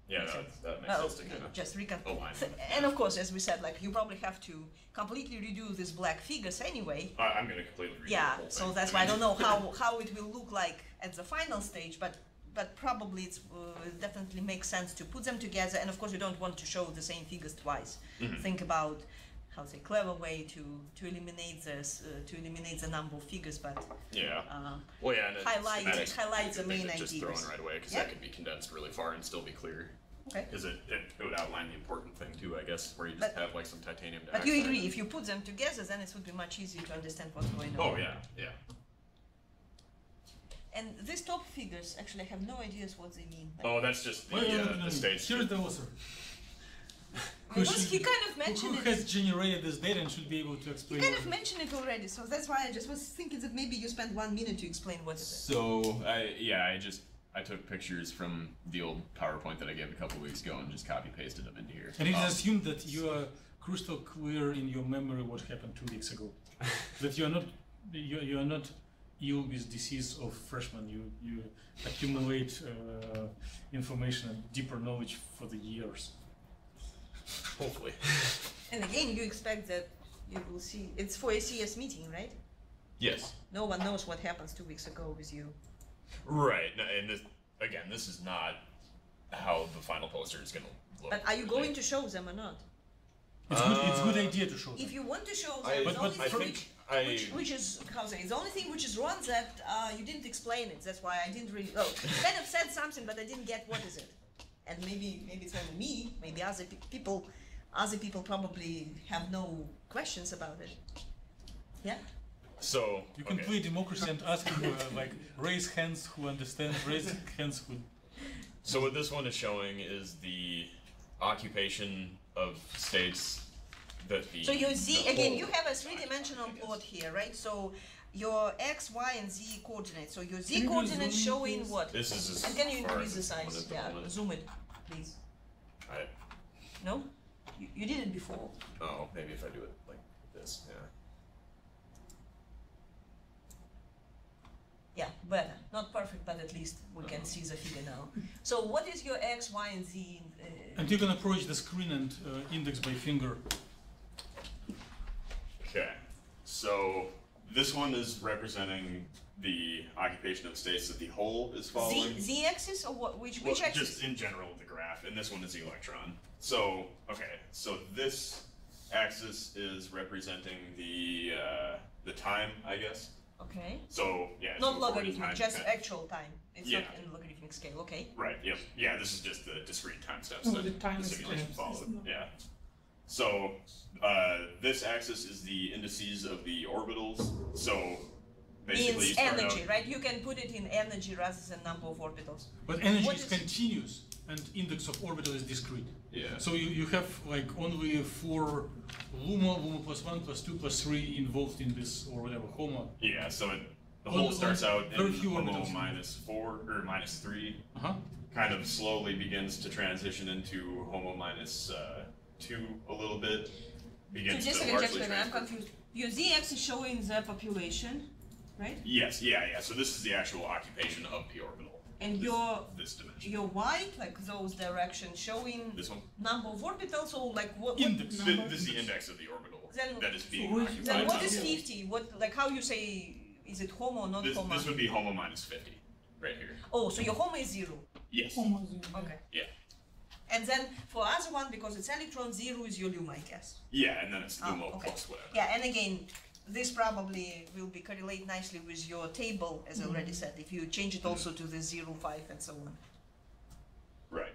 E: Yeah, that makes sense to kind of
C: just
E: align.
C: And of course, as we said, like you probably have to completely redo these black figures anyway.
E: I'm going to completely redo
C: Yeah,
E: the whole
C: so
E: thing.
C: that's why I don't know how it will look like at the final stage, but probably it definitely makes sense to put them together. And of course, you don't want to show the same figures twice. Think about clever way to eliminate this, to eliminate the number of figures, but
E: and
C: highlight the main
E: ideas. Just throw in right away, because that could be condensed really far and still be clear.
C: Okay.
E: Because it would outline the important thing too, I guess, where you just have like some titanium dioxide.
C: But you agree, if you put them together, then it would be much easier to understand what's going on.
E: Oh yeah, yeah.
C: And these top figures, actually, I have no idea what they mean.
E: Oh, that's just the states.
A: Here's the author.
C: He kind of mentioned
A: who has generated this data and should be able to explain.
C: He kind of mentioned it already, so that's why I just was thinking that maybe you spent 1 minute to explain what it is.
E: So I took pictures from the old PowerPoint that I gave a couple weeks ago and just copy pasted them into here.
A: And it is assumed that you are crystal clear in your memory what happened 2 weeks ago. That you are not ill with disease of freshmen. You accumulate information and deeper knowledge for the years.
E: Hopefully.
C: And again, you expect that you will see. It's for a CS meeting, right?
E: Yes.
C: No one knows what happens 2 weeks ago with you.
E: Right. And this is not how the final poster is going to look.
C: But are you going to show them or not?
A: It's a good idea to show them.
C: If you want to show them,
E: I-
C: the
A: but
C: only
A: I
C: thing
A: think
C: which is how to say, it's the only thing which is wrong that you didn't explain it. That's why I didn't really. Oh, you kind of said something, but I didn't get what is it. And maybe it's only me. Maybe other people probably have no questions about it. Yeah.
E: So
A: You can play democracy and ask like raise hands who understand, raise hands who.
E: So what this one is showing is the occupation of states that the.
C: So your Z
E: the
C: again,
E: whole
C: you have a three-dimensional plot here, right? So your X, Y, and Z coordinates. So your Z
D: you
C: coordinates
D: zoom in,
C: showing
D: please?
C: what?
E: This is as
C: And can you
E: far
C: increase
E: as
C: the
E: it's
C: size?
E: going at the
C: Yeah,
E: moment.
C: zoom it, please.
E: I,
C: No, you did it before.
E: oh, maybe if I do it like this, yeah.
C: Yeah, better. Not perfect, but at least we can see the figure now. So what is your X, Y, and Z?
A: And you can approach the screen and index by finger.
B: Okay, so this one is representing the occupation of states that the whole is following.
C: Z axis or what? Which
B: Well,
C: axis?
B: just in general, the graph, and this one is the electron. So, okay, so this axis is representing the time, I guess.
C: Okay.
B: So, yeah. it's
C: Not
B: before the
C: logarithmic,
B: time
C: just
B: kind-
C: actual time. It's
B: Yeah.
C: not in logarithmic scale. Okay.
B: Right, yep. Yeah, this is just the discrete time steps
D: Oh,
B: that
D: the time
B: simulation
D: steps,
B: followed.
D: isn't it?
B: Yeah. So, this axis is the indices of the orbitals. So, basically, you
C: Means
B: start
C: energy,
B: out,
C: right? You can put it in energy rather than number of orbitals.
A: But energy
C: What
A: is
C: is-
A: continuous and index of orbital is discrete.
E: Yeah.
A: So you have like only 4 LUMO plus 1 plus 2 plus 3 involved in this or whatever, HOMO.
B: yeah, so the whole starts out
A: very
B: in
A: few
B: HOMO
A: orbitals.
B: -4 or -3.
A: Uh-huh.
B: Kind of slowly begins to transition into HOMO -2 a little bit.
C: So
B: Begins
C: just
B: to
C: a second,
B: largely
C: I'm
B: transfer.
C: confused. Your Z-axis is showing the population, right?
B: Yes, yeah. So this is the actual occupation of the orbital.
C: And
B: this dimension.
C: your Y, like those directions, showing
B: This one.
C: number of orbitals, or like what?
A: Index.
B: This is the index of the orbital
C: Then-
B: that is being
D: So which-
B: occupied.
C: Then what
B: by
C: is
B: the-
C: 50? What, like how you say, is it HOMO or not
B: This,
C: HOMO?
B: this would be HOMO -50, right here.
C: Oh, so your HOMO is 0.
B: Yes.
C: Okay.
B: Yeah.
C: And then for other one, because it's electron, 0 is your LUMO, I guess.
B: Yeah, and then it's
C: Ah,
B: LUMO
C: okay.
B: plus whatever.
C: Yeah, and again, this probably will be correlate nicely with your table, as I already said, if you change it also to the 0, 5, and so on.
B: Right.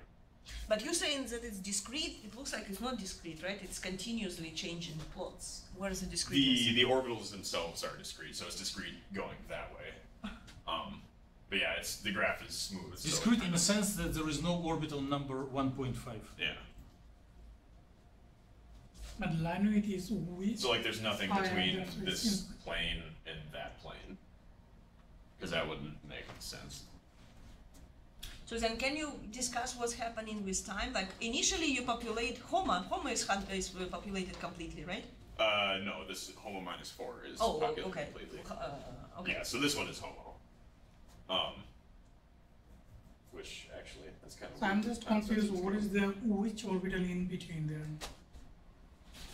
C: But you're saying that it's discrete, it looks like it's not discrete, right? It's continuously changing the plots. Where is the discreteness?
B: The orbitals themselves are discrete, so it's discrete going that way. But yeah, the graph is smooth. so it
A: Discrete in
B: kind
A: the
B: of-
A: sense that there is no orbital number 1.5.
B: Yeah.
D: But linearity is which?
B: So like, there's nothing
D: Oh, yeah,
B: between
D: that's what it
B: this
D: seems.
B: plane and that plane, because that wouldn't make sense.
C: So then can you discuss what's happening with time? Like initially you populate HOMO is populated completely, right?
B: No, this HOMO -4 is
C: Oh,
B: populated
C: okay.
B: completely.
C: Okay.
B: Yeah, so this one is HOMO. Which actually, that's kind of.
D: So I'm just confused, what is the, which orbital in between there?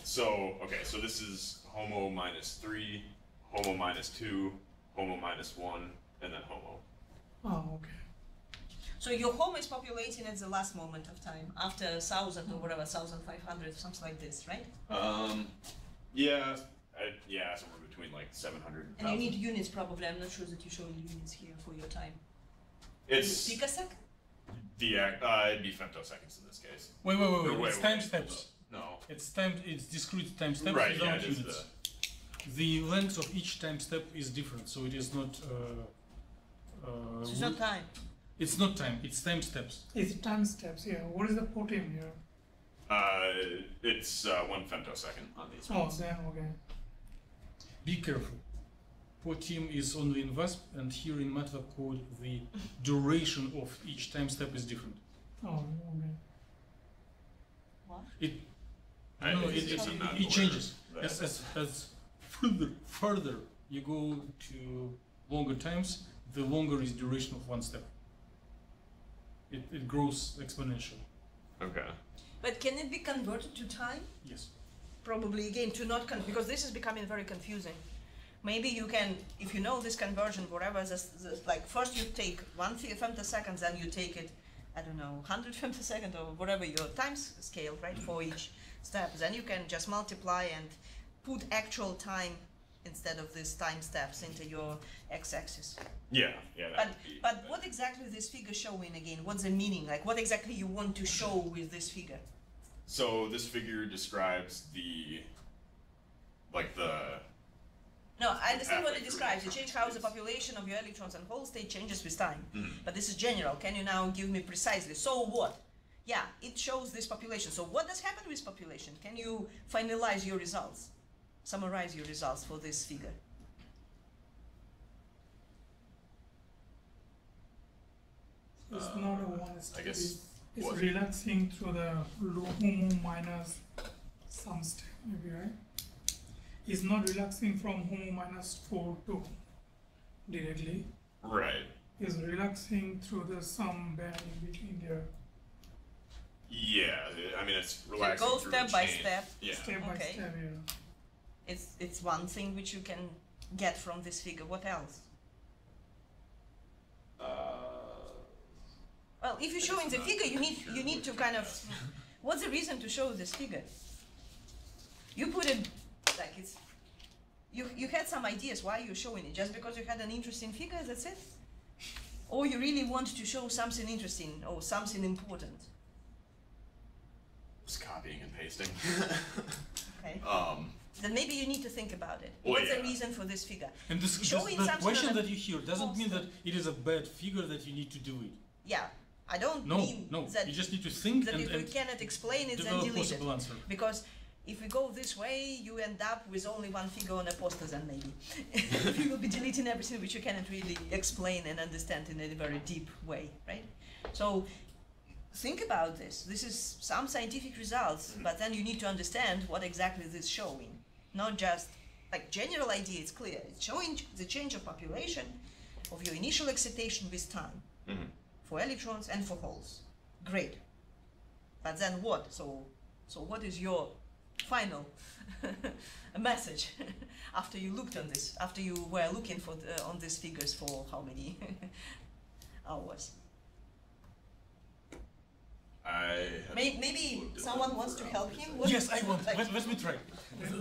B: So, okay, so this is HOMO -3, HOMO -2, HOMO -1, and then HOMO.
D: Oh, okay.
C: So your HOMO is populating at the last moment of time, after 1,000 or whatever, 1,500, something like this, right?
B: Yeah, somewhere between like 700
C: And you need units probably, I'm not sure that you're showing units here for your time.
B: It's
C: Picosec?
B: it'd be femtoseconds in this case.
A: Wait,
B: Or
A: it's time steps.
B: No.
A: It's discrete time steps
B: Right, yeah,
A: without
B: it is
A: units. The length of each time step is different, so it is not.
C: So it's not time.
A: It's not time. It's time steps.
D: It's time steps, yeah. What is the protein here?
B: It's 1 femtosecond on these
D: Oh,
B: ones.
D: then, okay.
A: Be careful. Team is only in VASP, and here in MATLAB code, the duration of each time step is different.
D: Oh, okay.
C: What?
B: I'm not
A: It changes
B: aware of that.
A: as further you go to longer times, the longer is duration of one step. It grows exponentially.
E: Okay.
C: But can it be converted to time?
A: Yes.
C: Probably again to not because this is becoming very confusing. Maybe you can, if you know this conversion, whatever, like first you take 1 femtosecond, then you take it, I don't know, 100 femtosecond or whatever your time scale, right, for each step. Then you can just multiply and put actual time instead of these time steps into your x-axis.
E: Yeah, yeah.
C: But what exactly this figure showing again? What's the meaning? Like what exactly you want to show with this figure?
B: So this figure describes
C: No, I understand what it describes. It changes how the population of your electrons and whole state changes with time. But this is general. Can you now give me precisely? So what? Yeah, it shows this population. So what does happen with population? Can you finalize your results? Summarize your results for this figure.
D: It's not a one step.
E: I guess
D: It's
E: what?
D: relaxing through the homo minus some step, maybe, right? It's not relaxing from homo minus 4 to directly.
B: right.
D: It's relaxing through the some band in between there,
B: Yeah, I mean it's
C: So
B: relaxing
C: go
B: through
C: step
B: the
C: by
B: chain.
C: step.
B: Yeah.
D: step by
C: Okay.
D: step, yeah.
C: It's one thing which you can get from this figure. What else? Well, if you're showing the figure, you need to kind of. What's the reason to show this figure? You put it like it's. You had some ideas why you're showing it, just because you had an interesting figure. That's it. Or you really want to show something interesting or something important.
B: Just copying and pasting.
C: Okay.
B: Um,
C: Then maybe you need to think about it.
B: Oh,
C: What's the
B: yeah.
C: reason for this figure?
A: And this
C: Showing
A: the
C: something
A: question
C: on a
A: that you hear doesn't mean that
C: poster.
A: it is a bad figure that you need to do it.
C: Yeah, I don't
A: No,
C: mean
A: no.
C: that,
A: You just need to think
C: that
A: and,
C: if we
A: and
C: cannot explain it, then
A: develop
C: delete it.
A: possible answer.
C: Because if we go this way, you end up with only one figure on a poster then maybe. You will be deleting everything which you cannot really explain and understand in a very deep way, right? So think about this. This is some scientific results, but then you need to understand what exactly this is showing. Not just, like general idea, it's clear. It's showing the change of population of your initial excitation with time for electrons and for holes. Great. But then what? So what is your final message after you looked on this, after you were looking for on these figures for how many hours? Maybe someone wants to help him. What
A: Yes,
C: is
A: I
C: it
A: want.
C: like?
A: Let me try.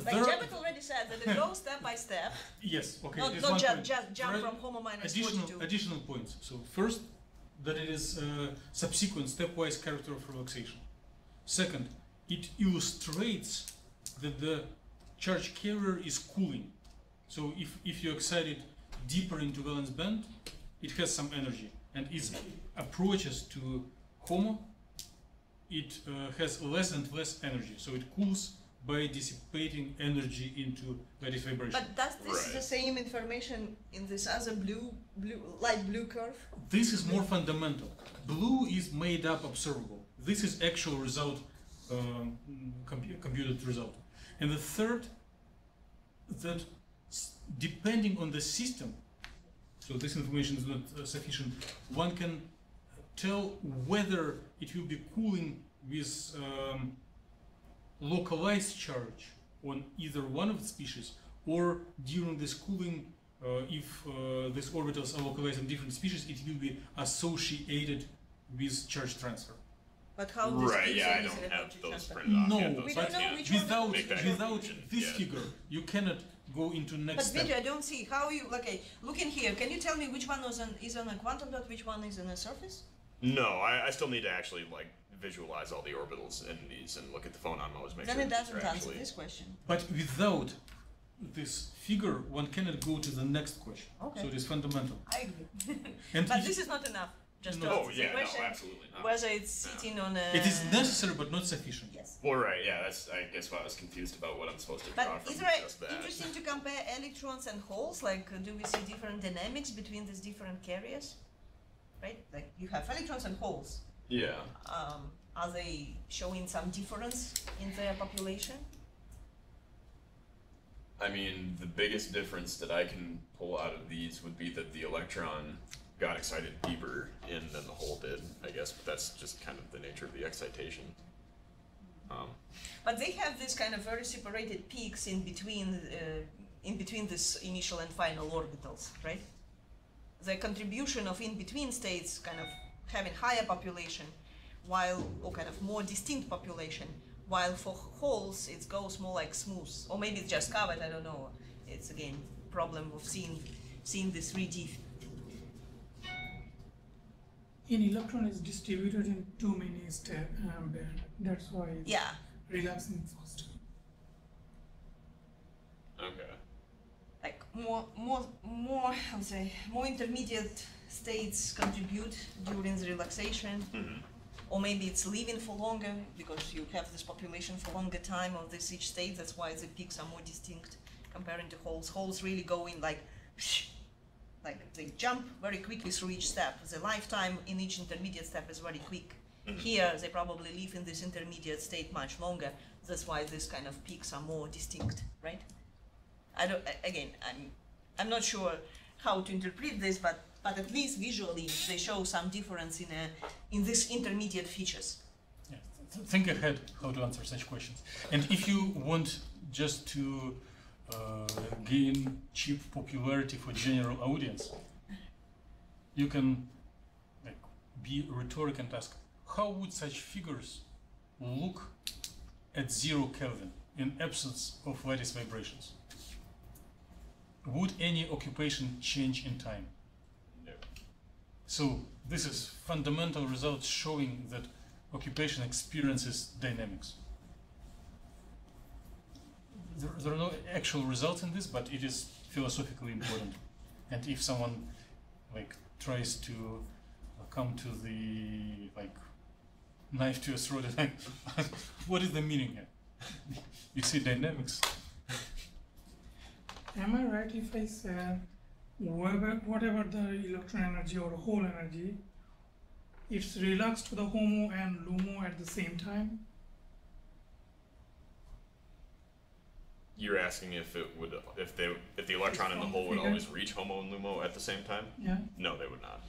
C: Like Jebet already said that it goes step by step,
A: Yes, okay.
C: not
A: it is
C: not
A: one
C: just,
A: point.
C: just jump
A: Right.
C: from homo minus 42.
A: Additional points. So first, that it is subsequent stepwise character of relaxation. Second, it illustrates that the charge carrier is cooling. So if you excite it deeper into valence band, it has some energy, and its approaches to HOMO, it has less and less energy. So it cools by dissipating energy into lattice vibration.
C: But does this the same information in this other light blue curve?
A: This is more fundamental. Blue is made up observable. This is actual result, computed result. And the third, that depending on the system, so this information is not sufficient, one can tell whether it will be cooling with localized charge on either one of the species, or during this cooling, if these orbitals are localized on different species, it will be associated with charge transfer.
C: But how this
B: right,
C: gives
B: yeah, I
C: you
B: don't
C: the
B: have
C: energy
B: those
C: transfer?
B: printed off
A: No,
B: yet. Those
C: We
B: I
C: don't know
B: can't
C: which one
A: without
B: make that
A: without
B: conclusion
A: this
B: yet.
A: figure, you cannot go into next
C: But
A: step.
C: Vitya, I don't see how you. Okay, look in here. Can you tell me which one is on a quantum dot, which one is on a surface?
E: No, I still need to actually like visualize all the orbitals in these and look at the phonon modes, make
C: Then
E: sure
C: it
E: these
C: doesn't
E: are
C: answer
E: actually.
C: this question.
A: But without this figure, one cannot go to the next question.
C: Okay.
A: So it is fundamental.
C: I agree.
A: And
C: But
A: if-
C: this is not enough. Just to
A: No.
E: Oh
C: answer the
E: yeah,
C: question.
E: no, absolutely not.
C: Whether it's sitting on a.
A: it is necessary but not sufficient.
C: Yes.
E: Well, right, yeah, that's I guess why I was confused about what I'm supposed to draw
C: But
E: from
C: is it
E: just that.
C: interesting to compare electrons and holes? Like, do we see different dynamics between these different carriers? Right? Like, you have electrons and holes.
E: Yeah.
C: Are they showing some difference in their population?
E: I mean, the biggest difference that I can pull out of these would be that the electron got excited deeper in than the hole did, I guess, but that's just kind of the nature of the excitation.
C: But they have this kind of very separated peaks in between this initial and final orbitals, right? The contribution of in-between states kind of having higher population, or kind of more distinct population, while for holes it goes more like smooth, or maybe it's just covered, I don't know. It's again problem of seeing this 3D.
D: An electron is distributed in too many steps, that's why it's relaxing faster.
E: Okay.
C: Like more how to say, more intermediate states contribute during the relaxation.
E: Mm-hmm.
C: Or maybe it's living for longer because you have this population for longer time of this each state. That's why the peaks are more distinct comparing to holes. Holes really go in like they jump very quickly through each step. The lifetime in each intermediate step is very quick.
E: Mm-hmm.
C: Here they probably live in this intermediate state much longer. That's why these kind of peaks are more distinct, right? I'm not sure how to interpret this, but at least visually they show some difference in these intermediate features.
A: Yeah. Think ahead how to answer such questions. And if you want just to gain cheap popularity for general audience, you can be rhetoric and ask, how would such figures look at 0 Kelvin in absence of lattice vibrations? Would any occupation change in time?
E: No.
A: So this is fundamental results showing that occupation experiences dynamics. There are no actual results in this, but it is philosophically important. And if someone tries to come to the knife to a throat, what is the meaning here? You see dynamics.
D: Am I right if I say whatever the electron energy or hole energy, it's relaxed to the HOMO and LUMO at the same time?
E: You're asking if the electron in the hole would always reach HOMO and LUMO at the same time?
D: Yeah.
E: No, they would not.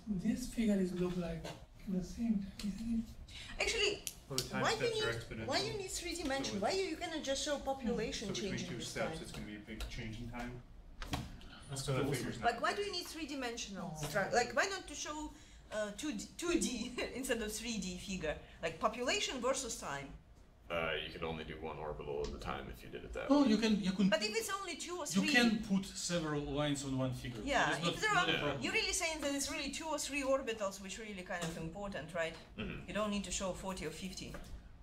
D: This figure look like the same time, isn't it?
C: Actually,
F: Well, the time
C: why
F: steps
C: you
F: are
C: need
F: exponential.
C: 3 dimension? Why you cannot just show population
F: So between
C: changing
F: two
C: with
F: steps,
C: time?
F: it's going to be a big change in time.
A: That's
F: So that
A: possible.
F: figure's not.
C: Like, why do you need 3-dimensional structure? Like, why not to show 2D instead of 3D figure? Like population versus time.
E: You could only do one orbital at a time if you did it that
A: Oh,
E: way.
A: you can.
C: But if it's only 2 or 3,
A: You can put several lines on one figure.
C: yeah.
A: It is
C: If there
A: not
C: are,
A: a problem.
C: you're really saying that it's really 2 or 3 orbitals, which really kind of important, right?
E: Mhm.
C: You don't need to show 40 or 50.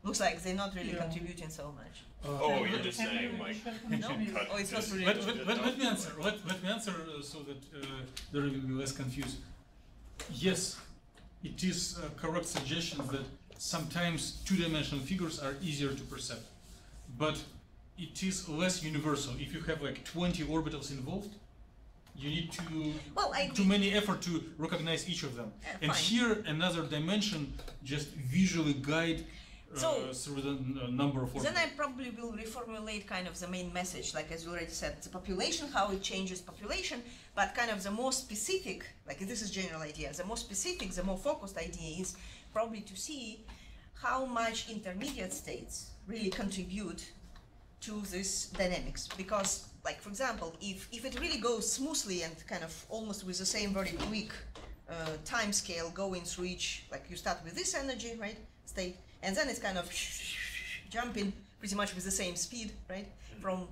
C: Looks like they're not really
D: Yeah.
C: contributing so much.
E: Oh, you're just saying like
C: No?
E: cut
C: Oh, it's not
E: this-
C: really.
A: Let me answer. Let me answer so that there will be less confusion. Yes, it is a correct suggestion that sometimes two-dimensional figures are easier to perceive, but it is less universal. If you have 20 orbitals involved, you need
C: Well, I
A: too many effort to recognize each of them. And
C: fine.
A: here another dimension just visually guide
C: So-
A: through the number of orbitals.
C: Then I probably will reformulate kind of the main message, like as you already said, the population, how it changes population, but kind of the more specific, like this is general idea, the more specific, the more focused idea is probably to see how much intermediate states really contribute to this dynamics. Because, like for example, if it really goes smoothly and kind of almost with the same very quick time scale going through each, like you start with this energy, right, state, and then it's kind of jumping pretty much with the same speed, right?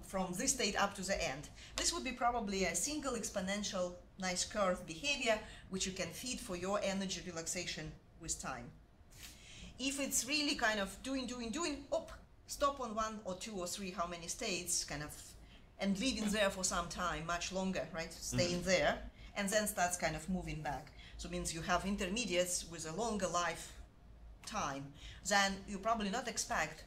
C: From this state up to the end. This would be probably a single exponential nice curve behavior which you can feed for your energy relaxation with time. If it's really kind of doing, stop on 1 or 2 or 3, how many states, kind of, and living there for some time, much longer, right? Staying there, and then starts kind of moving back. So it means you have intermediates with a longer life time, then you probably not expect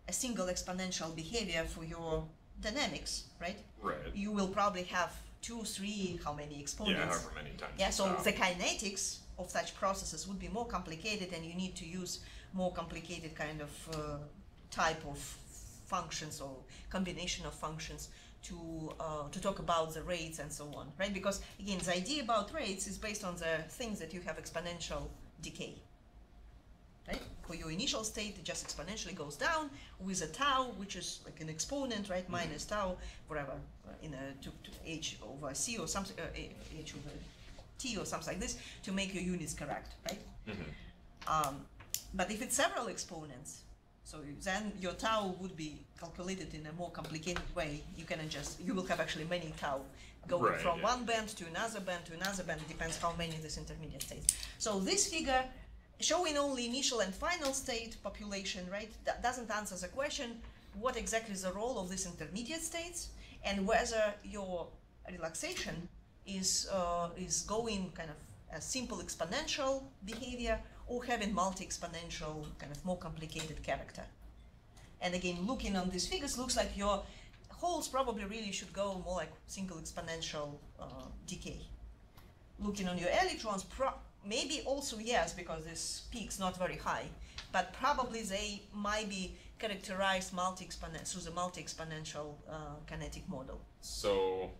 C: a single exponential behavior for your dynamics, right?
E: Right.
C: You will probably have 2, 3, how many exponents?
E: Yeah, however many times.
C: Yeah,
E: you
C: so
E: stop.
C: the kinetics of such processes would be more complicated, and you need to use more complicated kind of type of functions or combination of functions to talk about the rates and so on, right? Because again, the idea about rates is based on the things that you have exponential decay, right? For your initial state, it just exponentially goes down with a tau, which is like an exponent, right? Minus tau, whatever, in a to h over c or something, h over t or something like this, to make your units correct, right? But if it's several exponents, so then your tau would be calculated in a more complicated way. You will have actually many tau going from one band to another band to another band. It depends how many this intermediate states. So this figure, showing only initial and final state population, right, that doesn't answer the question, what exactly is the role of these intermediate states, and whether your relaxation is going kind of a simple exponential behavior or having multi-exponential kind of more complicated character. And again, looking on these figures, looks like your holes probably really should go more like single exponential decay. Looking on your electrons, maybe also yes, because this peak's not very high, but probably they might be characterized through the multi-exponential kinetic model.
E: So,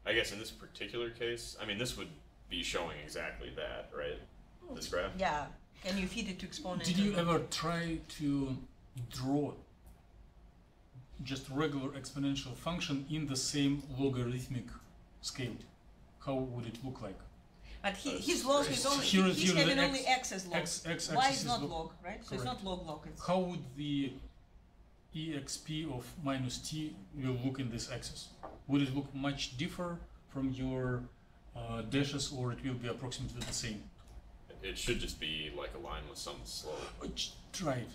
E: I guess in this particular case, I mean, this would be showing exactly that, right? This graph?
C: Yeah. Can you feed it to exponent?
A: Did you ever try to draw just regular exponential function in the same logarithmic scale? How would it look like?
C: But his log is only, he's having only x as log. Y is not log, right? So it's not log. It's
A: how would the exp of minus t will look in this axis? Would it look much different from your dashes, or it will be approximately the same?
E: It should just be like a line with some slope.
A: Try it.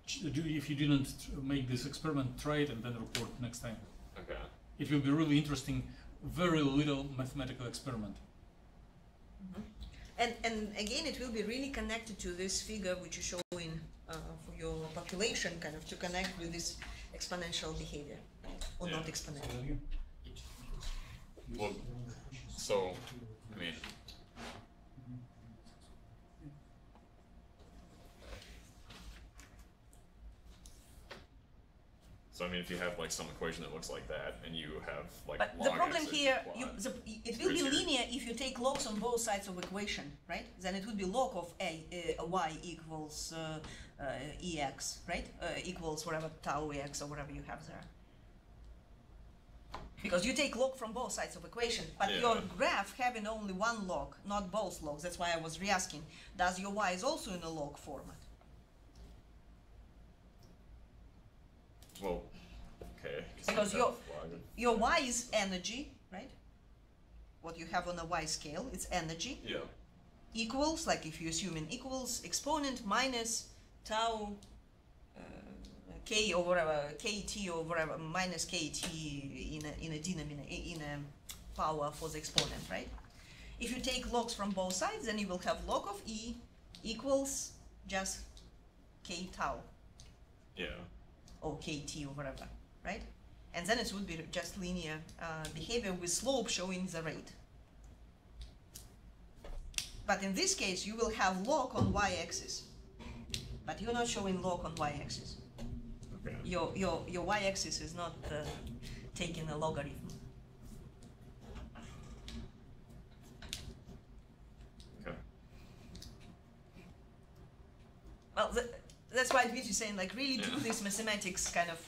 A: If you didn't make this experiment, try it and then report next time.
E: Okay.
A: It will be really interesting. Very little mathematical experiment.
C: And again, it will be really connected to this figure which you show in for your population, kind of to connect with this exponential behavior, or not exponential.
E: Well, so, I mean, if you have like some equation that looks like that, and you have like
C: but
E: log
C: the problem
E: x
C: here,
E: plot,
C: it will be linear if you take logs on both sides of equation, right? Then it would be log of y equals ex, right? Equals whatever tau ex or whatever you have there. Because you take log from both sides of equation, but your graph having only one log, not both logs. That's why I was re-asking, does your y is also in a log format?
E: Well, okay.
C: Because your y is energy, right? What you have on a y scale, it's energy.
E: Yeah.
C: Equals, like if you assume an equals, exponent minus tau k or whatever, kt or whatever, minus kt in a denominator, in a power for the exponent, right? If you take logs from both sides, then you will have log of e equals just k tau.
E: Yeah.
C: Or kt or whatever, right? And then it would be just linear behavior with slope showing the rate. But in this case, you will have log on y-axis, but you're not showing log on y-axis.
E: Okay.
C: Your y-axis is not taking a logarithm.
E: Okay.
C: Well, that's why Dmitry is saying, like, really do this mathematics kind of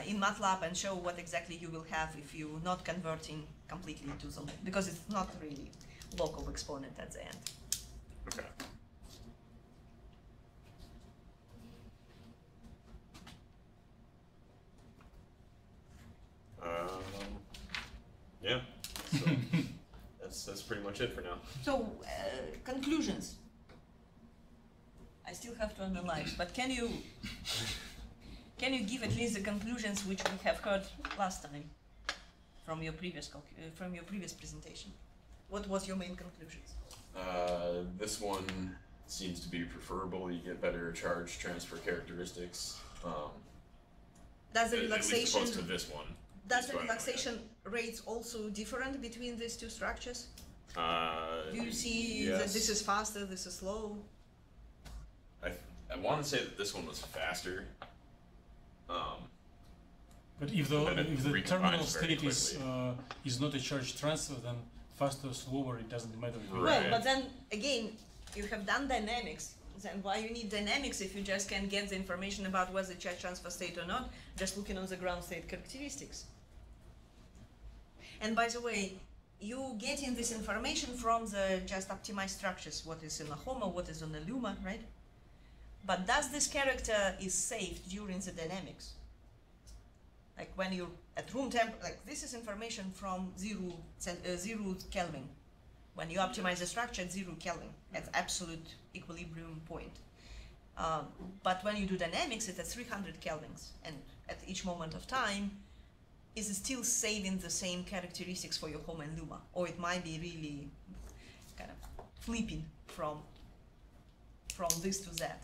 C: in MATLAB and show what exactly you will have if you're not converting completely to the log, because it's not really local exponent at the end.
E: Okay. Yeah. So that's pretty much it for now.
C: So conclusions. I still have to analyze, but can you give at least the conclusions which we have heard last time from your previous presentation? What was your main conclusions?
E: This one seems to be preferable. You get better charge transfer characteristics.
C: Does the
E: At least
C: relaxation
E: opposed to this one.
C: does the relaxation rates also different between these two structures? Do you see that this is faster, this is slow?
E: I want to say that this one was faster,
A: But if the
E: Then it
A: terminal
E: recombines very
A: state is not a charge transfer, then faster or slower, it doesn't matter.
E: Right.
C: Well, but then again, you have done dynamics. Then why you need dynamics if you just can get the information about whether the charge transfer state or not, just looking on the ground state characteristics. And by the way, you getting this information from the just optimized structures, what is in a HOMA, what is on the LUMA, right? But does this character is saved during the dynamics? Like when you're at room temp, like this is information from 0 Kelvin. When you optimize the structure at 0 Kelvin, at absolute equilibrium point. But when you do dynamics, it's at 300 Kelvins, and at each moment of time, is it still saving the same characteristics for your HOMA and LUMA? Or it might be really kind of flipping from this to that.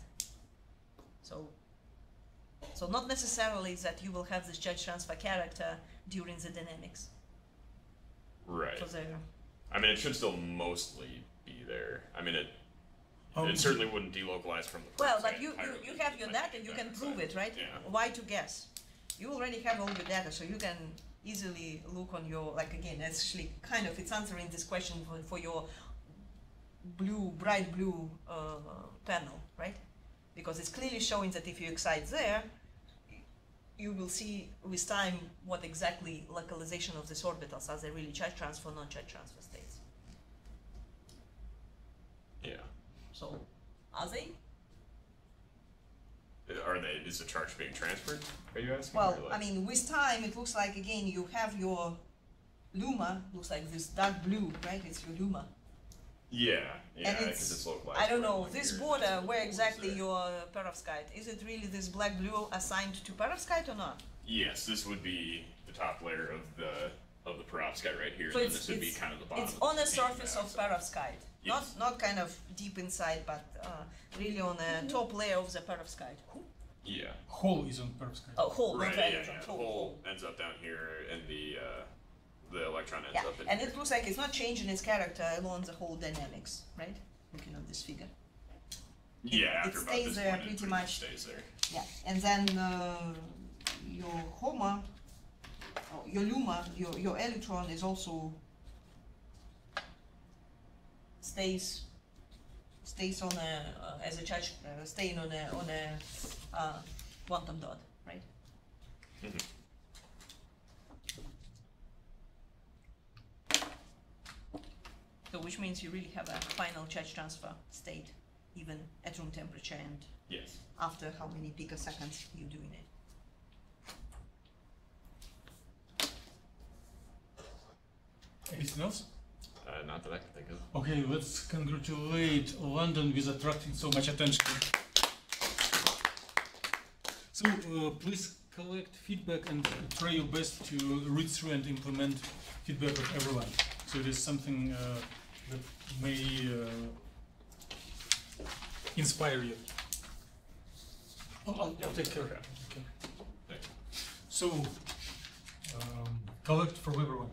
C: So not necessarily that you will have this charge transfer character during the dynamics.
E: Right.
C: So there.
E: I mean, it should still mostly be there. I mean, it certainly wouldn't delocalize from the
C: Well,
E: perovskite
C: but you
E: entirely.
C: have your
E: It might
C: data,
E: be
C: you
E: back
C: can
E: inside.
C: prove it, right?
E: Yeah.
C: Why to guess? You already have all your data, so you can easily look on your, like again, actually kind of, it's answering this question for your bright blue panel, right? Because it's clearly showing that if you excite there, you will see with time what exactly localization of these orbitals, are they really charge transfer or non-charge transfer states?
E: Yeah.
C: So, are they?
E: Are they? Is the charge being transferred? Are you asking?
C: Well,
E: or like-
C: I mean, with time, it looks like, again, you have your LUMA, looks like this dark blue, right? It's your LUMA.
E: Yeah, yeah,
C: And
E: because it's localized.
C: I don't
E: for
C: know,
E: one
C: this
E: year,
C: border,
E: that's
C: where
E: what
C: exactly
E: there.
C: your perovskite, is it really this black blue assigned to perovskite or not?
E: Yes, this would be the top layer of the perovskite right here,
C: So
E: and then
C: it's-
E: this would be
C: it's-
E: kind of the bottom.
C: It's
E: of
C: on the
E: titanium
C: surface of
E: dioxide.
C: perovskite,
E: Yes.
C: not kind of deep inside, but really on the top layer of the perovskite.
E: Yeah.
A: Hole is on perovskite.
C: Oh, hole,
E: Right.
C: not
E: Yeah,
C: electron,
E: yeah. The
C: hole.
E: hole ends up down here, and the electron ends
C: Yeah,
E: up in
C: and
E: here.
C: it looks like it's not changing its character along the whole dynamics, right? Looking at this figure.
E: Yeah,
C: it
E: after about
C: stays
E: this
C: there
E: point, it
C: pretty
E: pretty
C: much.
E: much stays there.
C: Yeah, and then your HOMA, or your LUMA, your electron is also stays on a as a charge, staying on a quantum dot, right?
E: Mhm.
C: So which means you really have a final charge transfer state, even at room temperature and
E: Yes.
C: after how many picoseconds you're doing it.
A: Anything else?
E: Not that I can think of.
A: Okay, let's congratulate London with attracting so much attention. So please collect feedback and try your best to read through and implement feedback of everyone. So it is something that may inspire you. I'll take care.
E: Okay.
A: Okay.
E: Thanks.
A: So collect from everyone.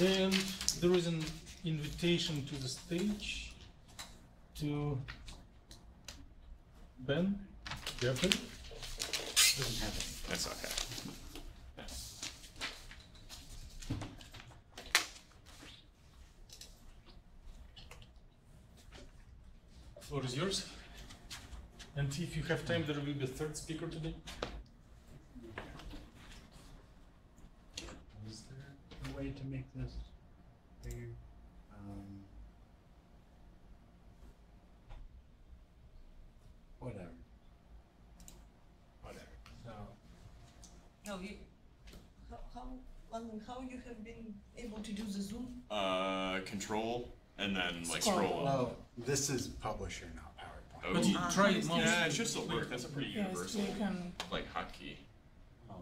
A: And there is an invitation to the stage to Ben. Doesn't have it.
E: That's okay. Yeah.
A: Floor is yours. And if you have time, there will be a third speaker today.
F: Is there a way to make this bigger? Whatever. Whatever. So,
C: No, how you have been able to do the zoom?
E: Control and then like
C: Scroll.
E: scroll up.
F: well, this is publisher, not PowerPoint.
E: Oh,
A: But you
C: Ah.
A: try mouse.
E: yeah, it should still work. That's a pretty
D: Yes,
E: universal
D: you can
E: like hotkey.
F: Oh,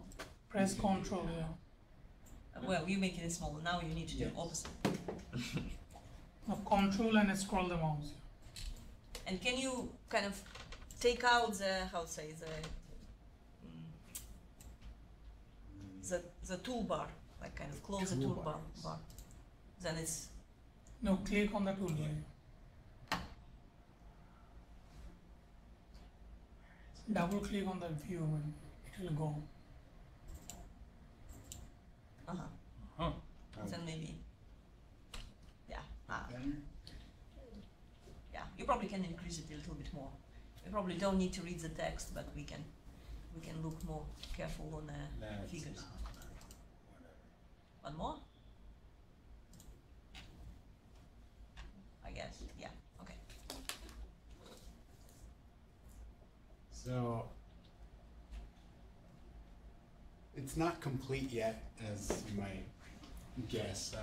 D: press Control, yeah.
C: Well, you make it smaller. Now you need to do
F: Yes.
C: opposite.
D: Now Control and scroll the mouse.
C: And can you kind of take out the the toolbar, like kind of close the toolbar
F: Toolbars.
C: bar. Then it's
D: No, click on the toolbar. double click on the view and it will go.
A: Huh.
C: Then maybe, yeah.
G: Better?
C: Yeah, you probably can increase it a little bit more. You probably don't need to read the text, but we can look more careful on the
G: That's
C: figures.
G: not better. Whatever.
C: One more? I guess, yeah, okay.
G: So it's not complete yet, as you might guess.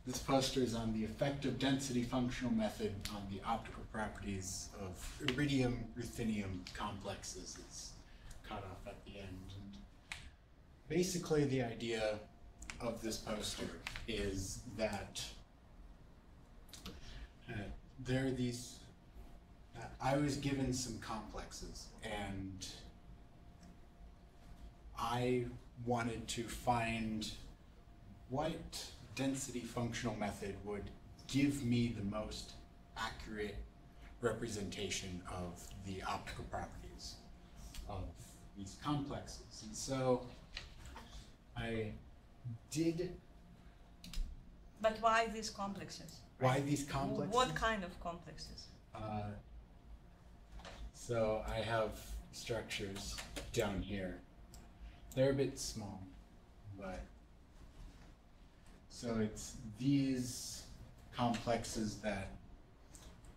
G: This poster is on the effective density functional method on the optical properties of iridium ruthenium complexes. It's cut off at the end. And basically, the idea of this poster is that there are these. I was given some complexes, and I wanted to find what density functional method would give me the most accurate representation of the optical properties of these complexes. And so I did.
C: But why these complexes?
G: Why these complexes?
C: What kind of complexes?
G: So I have structures down here. They're a bit small, but so it's these complexes that,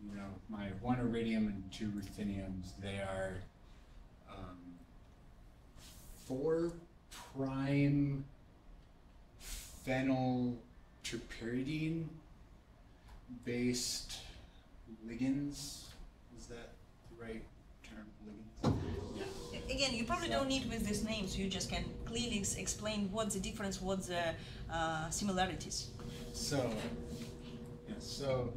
G: you know, my 1 iridium and 2 rutheniums, they are 4' phenylterpyridine based ligands. Is that the right term, ligands? Yeah.
C: Again, you probably don't need with these names, you just can clearly explain what's the difference, what's the similarities.
G: So, yeah, so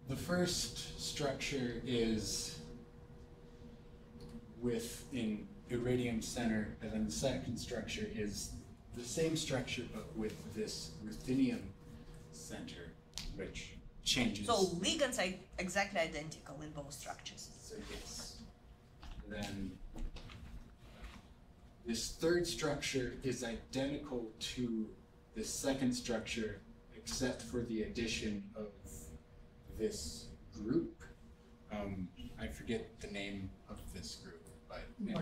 G: the first structure is within iridium center, and then the second structure is the same structure but with this ruthenium center, which changes.
C: So ligands are exactly identical in both structures.
G: So yes. Then this third structure is identical to the second structure, except for the addition of this group. I forget the name of this group, but it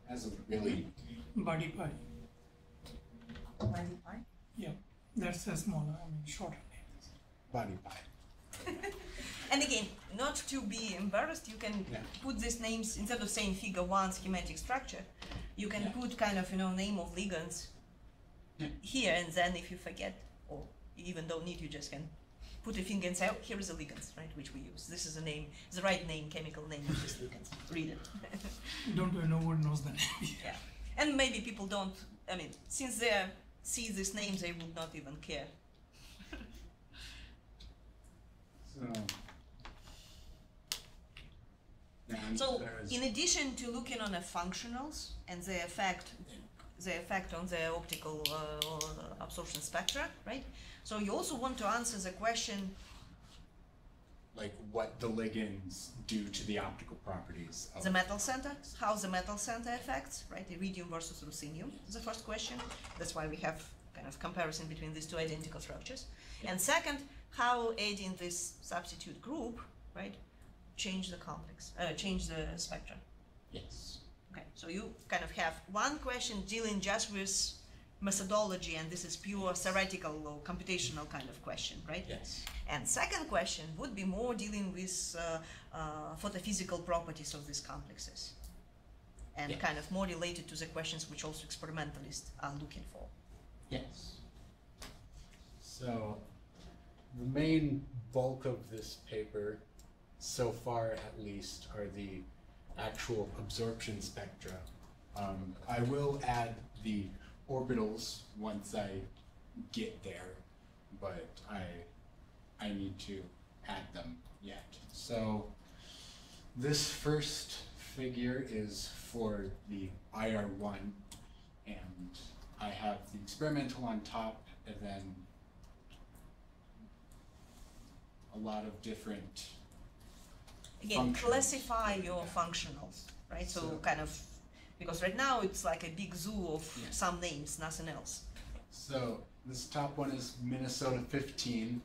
G: has a really
D: Body pie.
C: Body pie?
D: Yeah, that's a smaller, shorter name.
G: body pie.
C: And again, not to be embarrassed, you can
G: Yeah.
C: put these names, instead of saying figure 1 schematic structure, you can
G: Yeah.
C: put kind of, name of ligands
G: Yeah.
C: here, and then if you forget, or you even don't need, you just can put a finger and say, oh, here is the ligands, right, which we use. This is the name, the right name, chemical name of this ligands. Read it.
D: Don't no one knows the name.
C: Yeah. And maybe people don't, since they see these names, they would not even care. So, in addition to looking on the functionals and the effect on the optical absorption spectra, right? So you also want to answer the question,
G: like what the ligands do to the optical properties of
C: the metal center, how the metal center affects, right? Iridium versus ruthenium is the first question. That's why we have kind of comparison between these two identical structures.
G: Yeah.
C: And second, how adding this substitute group, right, change the complex, change the spectra.
G: Yes.
C: Okay, so you kind of have one question dealing just with methodology, and this is pure theoretical or computational kind of question, right?
G: Yes.
C: And second question would be more dealing with photophysical properties of these complexes, and
G: Yeah.
C: kind of more related to the questions which also experimentalists are looking for.
G: Yes. So the main bulk of this paper, so far at least, are the actual absorption spectra. I will add the orbitals once I get there, but I need to add them yet. So this first figure is for the IR1, and I have the experimental on top, and then a lot of different
C: Again,
G: functions.
C: classify your functionals. right? So,
G: So-
C: kind of, because right now it's like a big zoo of
G: Yeah.
C: some names, nothing else.
G: So this top one is Minnesota 15,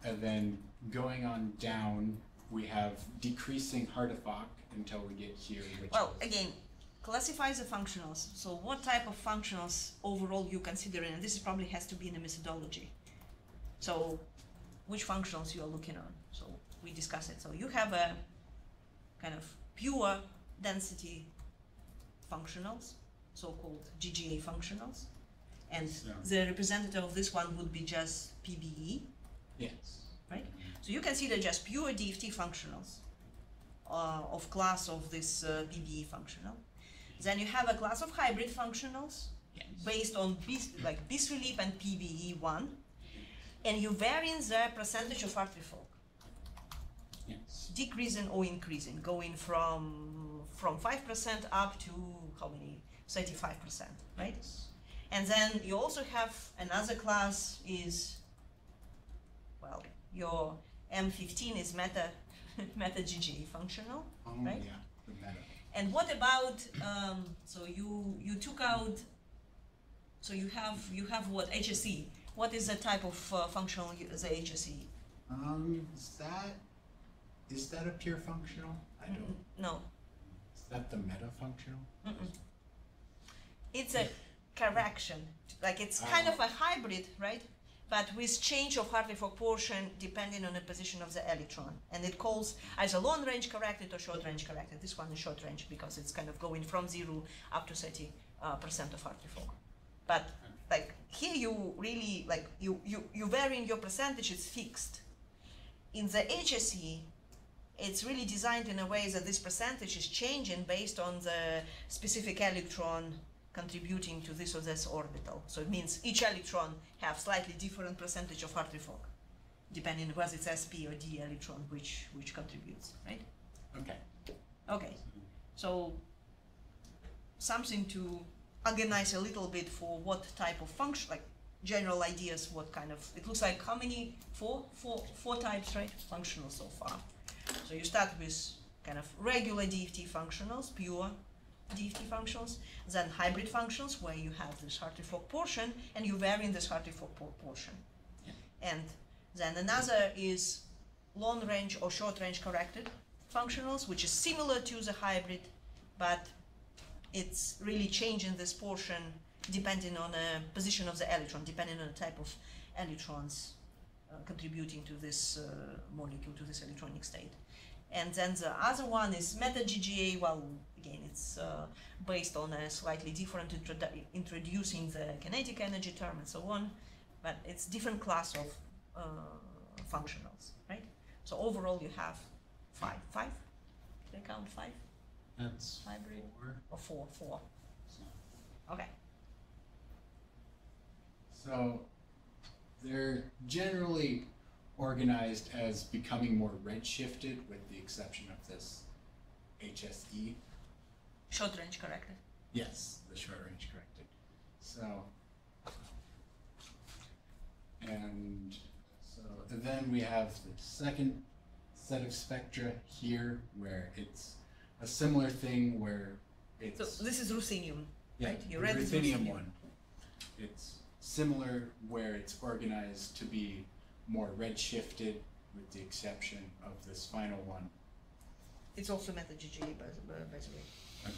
G: and then going on down, we have decreasing Hartefock until we get here, which
C: Well,
G: is,
C: again, classify the functionals. So what type of functionals overall you consider, and this probably has to be in the methodology. So which functionals you are looking on. So we discuss it. So you have a kind of pure density functionals, so-called GGA functionals. And
G: So-
C: the representative of this one would be just PBE,
G: yes.
C: right? So you consider just pure DFT functionals of class of this PBE functional. Then you have a class of hybrid functionals based on bis relief and PBE1, and you vary in the percentage of artifact,
G: Yes.
C: decreasing or increasing, going from 5% up to how many? 35%, right? And then you also have another class is, well, your M15 is meta GGA functional,
G: Oh,
C: right?
G: yeah, the meta.
C: And what about so you took out, so you have what, HSE? What is the type of functional the HSE?
G: Is that a pure functional? I don't.
C: No,
G: Is that the meta functional?
C: it's a correction. Like it's kind of a hybrid, right? But with change of artifact portion depending on the position of the electron, and it calls either long range corrected or short range corrected. This one is short range because it's kind of going from 0 up to 30% of artifact. But like here you really like you varying your percentage, it's fixed. In the HSE, it's really designed in a way that this percentage is changing based on the specific electron contributing to this or this orbital. So it means each electron have slightly different percentage of artifact, depending whether it's SP or D electron which contributes, right?
G: Okay.
C: Okay, so something to organize a little bit for what type of function, like general ideas, what kind of, it looks like how many, four types, right? Functional so far. So you start with kind of regular DFT functionals, pure DFT functions, then hybrid functions where you have this artifact portion and you vary in this artifact portion.
G: Yeah.
C: And then another is long range or short range corrected functionals, which is similar to the hybrid, but it's really changing this portion depending on the position of the electron, depending on the type of electrons contributing to this molecule, to this electronic state. And then the other one is meta GGA. Well, again, it's based on a slightly different introducing the kinetic energy term and so on, but it's different class of functionals, right? So overall you have five. Did I count 5?
G: That's
C: Hybrid.
G: 4.
C: Or 4.
G: So,
C: Okay.
G: so they're generally organized as becoming more redshifted, with the exception of this HSE.
C: Short range corrected.
G: Yes, the short range corrected. So, and then we have the second set of spectra here, where it's a similar thing where it's
C: So this is ruthenium,
G: yeah,
C: right? You
G: the
C: read this
G: ruthenium
C: ruthenium.
G: one. It's similar where it's organized to be more redshifted, with the exception of this final one.
C: It's also meta GGA, by the way.
G: Okay.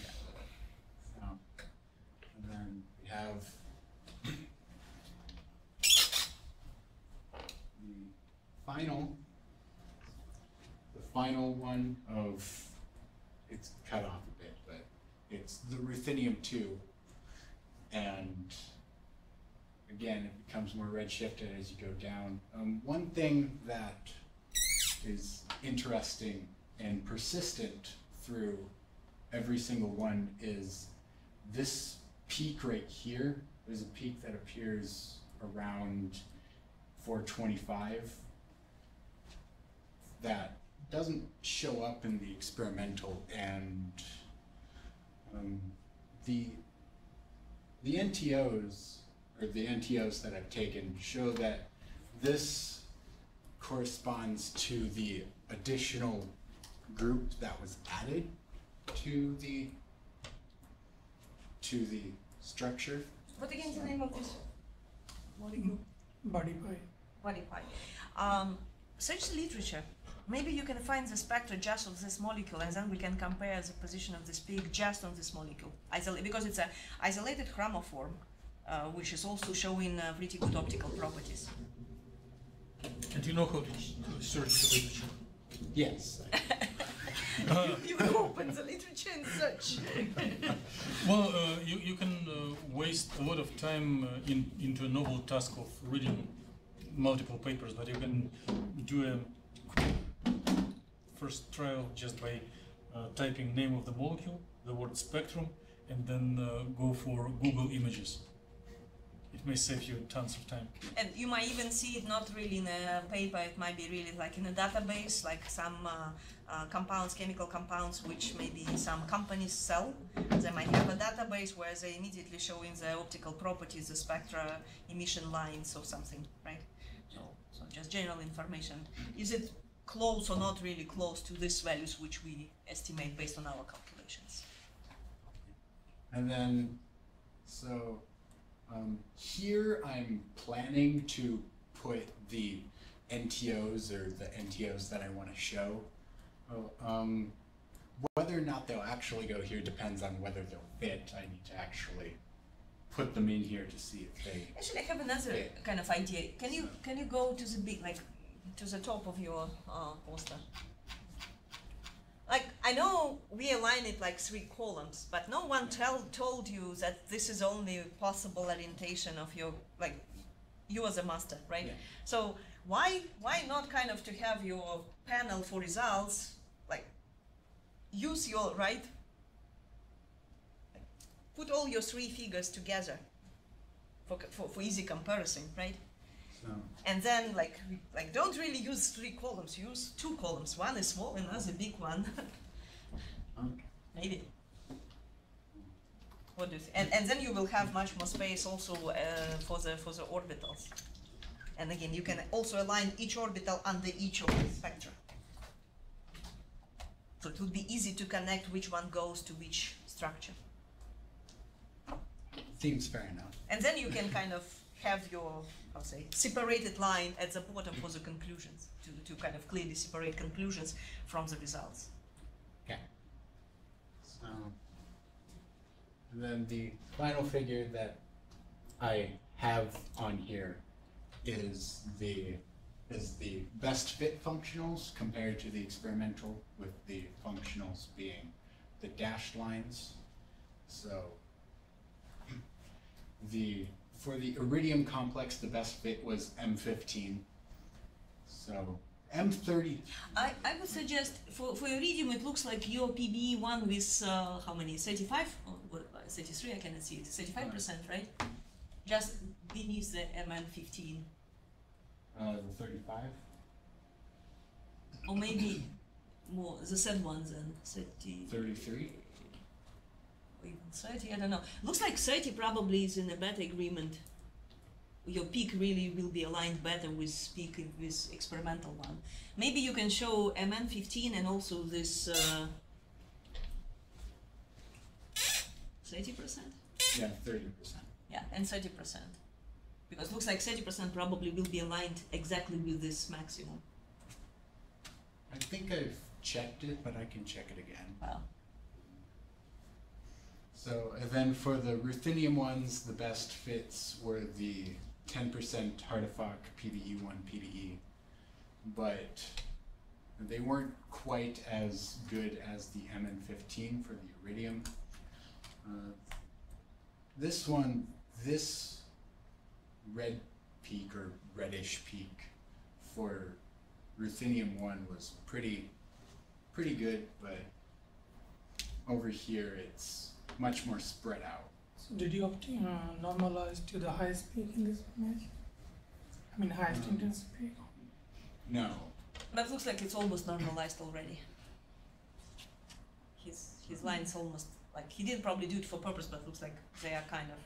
G: And then we have the final one of, it's cut off a bit, but it's the ruthenium 2, and again it becomes more redshifted as you go down. One thing that is interesting and persistent through every single one is this peak right here. There's a peak that appears around 425 that doesn't show up in the experimental, and the NTOs, or the NTOs that I've taken, show that this corresponds to the additional group that was added to the structure.
C: What again is the name of this molecule?
D: Body pie.
C: Body pie. Search the literature. Maybe you can find the spectra just of this molecule, and then we can compare the position of this peak just on this molecule. Because it's an isolated chromoform, which is also showing pretty good optical properties.
A: And you know how to search the literature?
G: Yes.
C: You open the literature and search.
A: Well, you can waste a lot of time into a novel task of reading multiple papers, but you can do a first trial just by typing name of the molecule, the word spectrum, and then go for Google Images. It may save you tons of time.
C: And you might even see it not really in a paper, it might be really like in a database, like some compounds, chemical compounds, which maybe some companies sell. They might have a database where they immediately showing the optical properties, the spectra, emission lines or something, right? So just general information. Is it close or not really close to these values which we estimate based on our calculations?
G: And then, so here I'm planning to put the NTOs or the NTOs that I want to show. Whether or not they'll actually go here depends on whether they'll fit. I need to actually put them in here to see if they.
C: Actually, I have another kind of idea. Can you go to the big, like, to the top of your poster? Like, I know we align it like 3 columns, but no one told you that this is only possible orientation of your, like, you as a master, right?
G: Yeah.
C: So why not kind of to have your panel for results, like, use your, right? Put all your 3 figures together for easy comparison, right?
G: So.
C: And then, like don't really use 3 columns, use 2 columns. One is small and another big one.
G: Okay.
C: Maybe. What do you think? And then you will have much more space also for the orbitals. And again, you can also align each orbital under each of the spectra. So it would be easy to connect which one goes to which structure.
G: Seems fair enough.
C: And then you can kind of have your, I'll say, separated line at the bottom for the conclusions, to kind of clearly separate conclusions from the results.
G: Okay. So, and then the final figure that I have on here is the best fit functionals compared to the experimental, with the functionals being the dashed lines. So for the iridium complex, the best fit was M15. So M30.
C: I would suggest for iridium, it looks like your PBE one with how many? 35 or 33? I cannot see it. 35%, right? Just beneath the MN15.
G: The 35.
C: Or maybe more. The said ones then 30.
G: 33.
C: Or even 30. I don't know. Looks like 30 probably is in a better agreement. Your peak really will be aligned better with peak with experimental one. Maybe you can show MN15 and also this 30%.
G: Yeah, 30%.
C: Yeah, and 30%. Because it looks like 30% probably will be aligned exactly with this maximum.
G: I think I've checked it, but I can check it again.
C: Wow.
G: So, and then for the ruthenium ones, the best fits were the 10% Hartefock PBE1 PBE, but they weren't quite as good as the MN15 for the iridium. This one, this red peak or reddish peak for ruthenium 1 was pretty good, but over here it's much more spread out.
D: So did you normalize to the highest peak in this image? I mean highest intensity peak?
G: No.
C: But it looks like it's almost normalized already. His lines almost, like, he didn't probably do it for purpose, but looks like they are kind of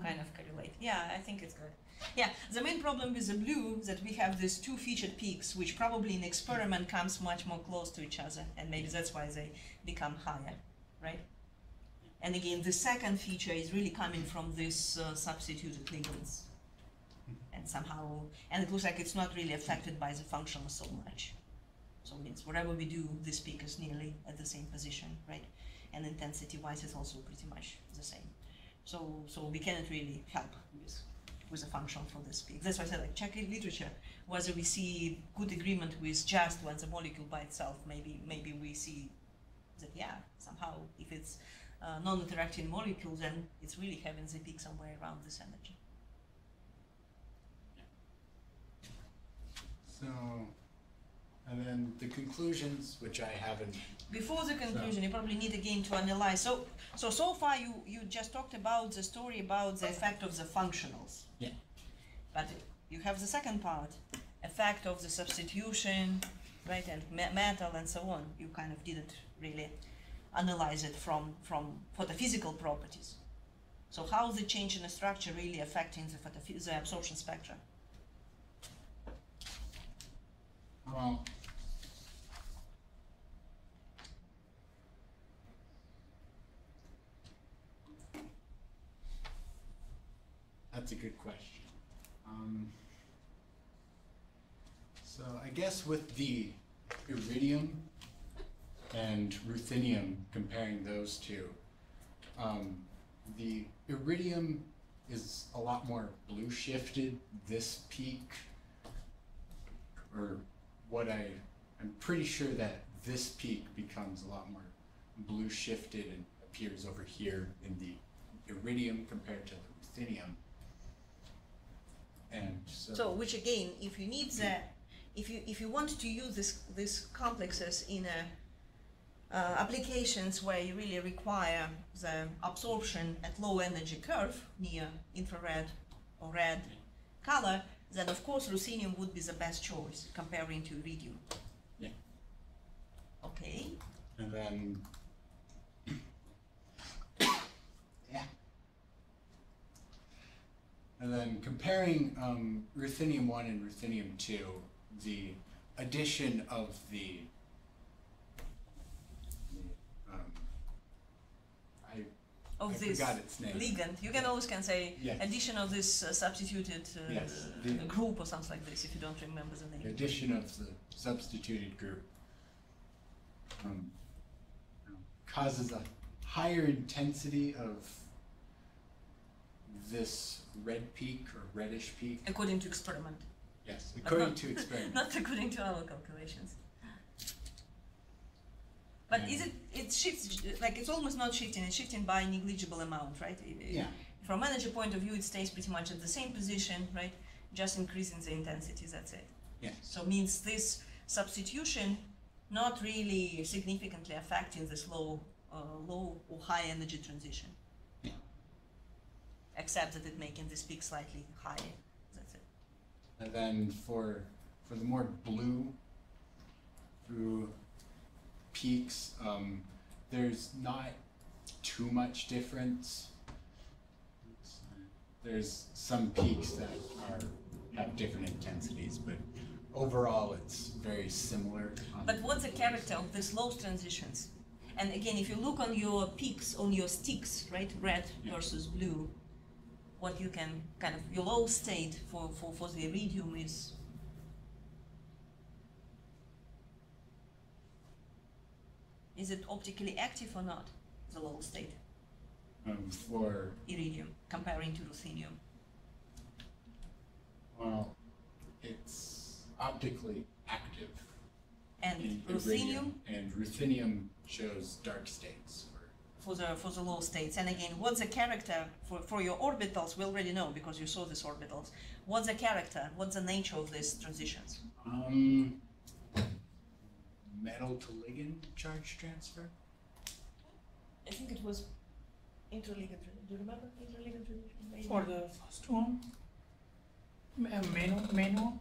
C: kind of correlate. Yeah, I think it's good. Yeah, the main problem with the blue that we have these two featured peaks, which probably in experiment comes much more close to each other, and maybe that's why they become higher, right? And again, the second feature is really coming from this substituted ligands, and somehow, and it looks like it's not really affected by the functional so much. So it means whatever we do, this peak is nearly at the same position, right? And intensity-wise, it's also pretty much the same. So we cannot really help with a function for this peak. That's why I said, like, check in literature whether we see good agreement with just when the molecule by itself. Maybe we see that, yeah, somehow if it's non-interacting molecule, then it's really having the peak somewhere around this energy.
G: So, and then the conclusions, which I haven't.
C: Before the conclusion, you probably need again to analyze. So far you just talked about the story about the effect of the functionals.
G: Yeah.
C: But you have the second part, effect of the substitution, right, and metal and so on. You kind of didn't really analyze it from photophysical properties. So how is the change in the structure really affecting the absorption spectra?
G: Well, that's a good question. So I guess with the iridium and ruthenium, comparing those two, the iridium is a lot more blue shifted. This peak, or I'm pretty sure that this peak becomes a lot more blue shifted and appears over here in the iridium compared to the ruthenium. And so
C: which again, if you need that, if you want to use these complexes in applications where you really require the absorption at low energy curve near infrared or red color, then of course ruthenium would be the best choice comparing to iridium.
G: Yeah.
C: Okay.
G: And then yeah. And then comparing ruthenium 1 and ruthenium 2, the addition of the I
C: this
G: forgot its name.
C: ligand. You can always say
G: yes.
C: Addition of this substituted
G: yes.
C: group or something like this if you don't remember the name.
G: The addition of the substituted group causes a higher intensity of this red peak or reddish peak.
C: According to experiment.
G: Yes, according to experiment.
C: Not according to our calculations. But is it shifts, like it's almost not shifting, it's shifting by a negligible amount, right?
G: Yeah.
C: From energy point of view, it stays pretty much at the same position, right? Just increasing the intensity, that's it.
G: Yes.
C: So means this substitution not really significantly affecting this low or high energy transition.
G: Yeah.
C: Except that it making this peak slightly higher, that's it.
G: And then for the more blue through peaks, there's not too much difference. There's some peaks that have different intensities, but overall it's very similar.
C: But what's the character of these low transitions? And again, if you look on your peaks, on your sticks, right, red versus blue, what you can kind of, your low state for the iridium is it optically active or not, the low state?
G: For
C: iridium, comparing to ruthenium.
G: Well, it's optically active.
C: And
G: in
C: ruthenium?
G: iridium, and ruthenium shows dark states.
C: For the low states. And again, what's the character for your orbitals? We already know because you saw these orbitals. What's the character? What's the nature of these transitions?
G: Metal to ligand charge transfer?
C: I think it was interligand. Do you remember interligand transition?
D: For the first one, Mano.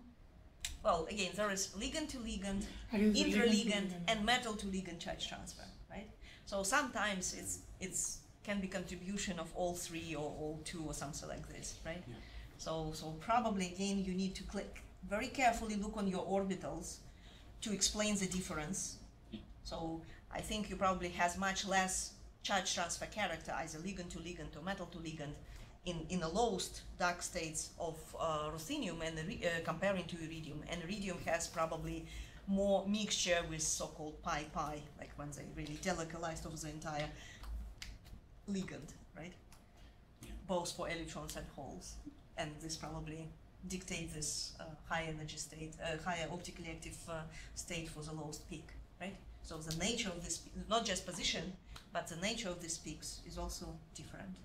C: Well, again, there is ligand to ligand,
D: I guess the
C: interligand,
D: ligand to ligand.
C: and metal to ligand charge transfer, right? So sometimes it can be contribution of all three or all two or something like this, right?
G: Yeah.
C: So probably again you need to click very carefully, look on your orbitals to explain the difference.
G: Yeah.
C: So I think you probably has much less charge transfer character, either ligand to ligand or metal to ligand, in the lowest dark states of ruthenium and comparing to iridium. And iridium has probably more mixture with so-called pi-pi, like when they really delocalized over the entire ligand, right?
G: Yeah.
C: Both for electrons and holes. And this probably dictates this high energy state, higher optically active state for the lowest peak, right? So the nature of this, not just position, but the nature of these peaks is also different.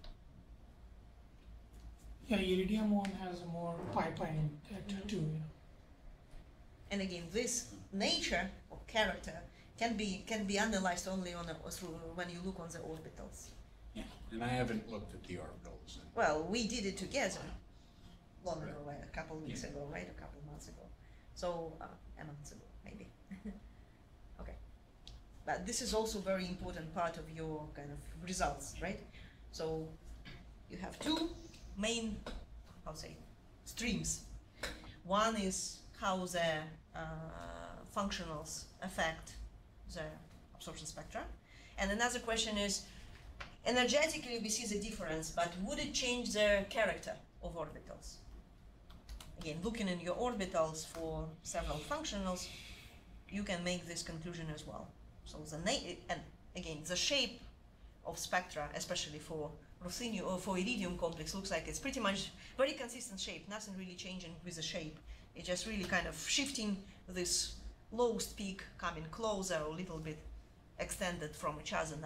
D: Yeah, iridium one has a more pi-pi character too, you know.
C: And again, this nature or character can be analyzed only on through when you look on the orbitals.
G: Yeah, and I haven't looked at the orbitals.
C: Well, we did it together long
G: Right.
C: ago, a couple of weeks
G: Yeah.
C: ago, right? A couple of months ago. So, a month ago, maybe. Okay. But this is also very important part of your kind of results, right? So, you have two main, streams. One is how the functionals affect the absorption spectra. And another question is, energetically we see the difference, but would it change the character of orbitals? Again, looking in your orbitals for several functionals, you can make this conclusion as well. So and again, the shape of spectra, especially for ruthenium or for iridium complex, looks like it's pretty much very consistent shape, nothing really changing with the shape. It's just really kind of shifting this lowest peak, coming closer, a little bit extended from each other,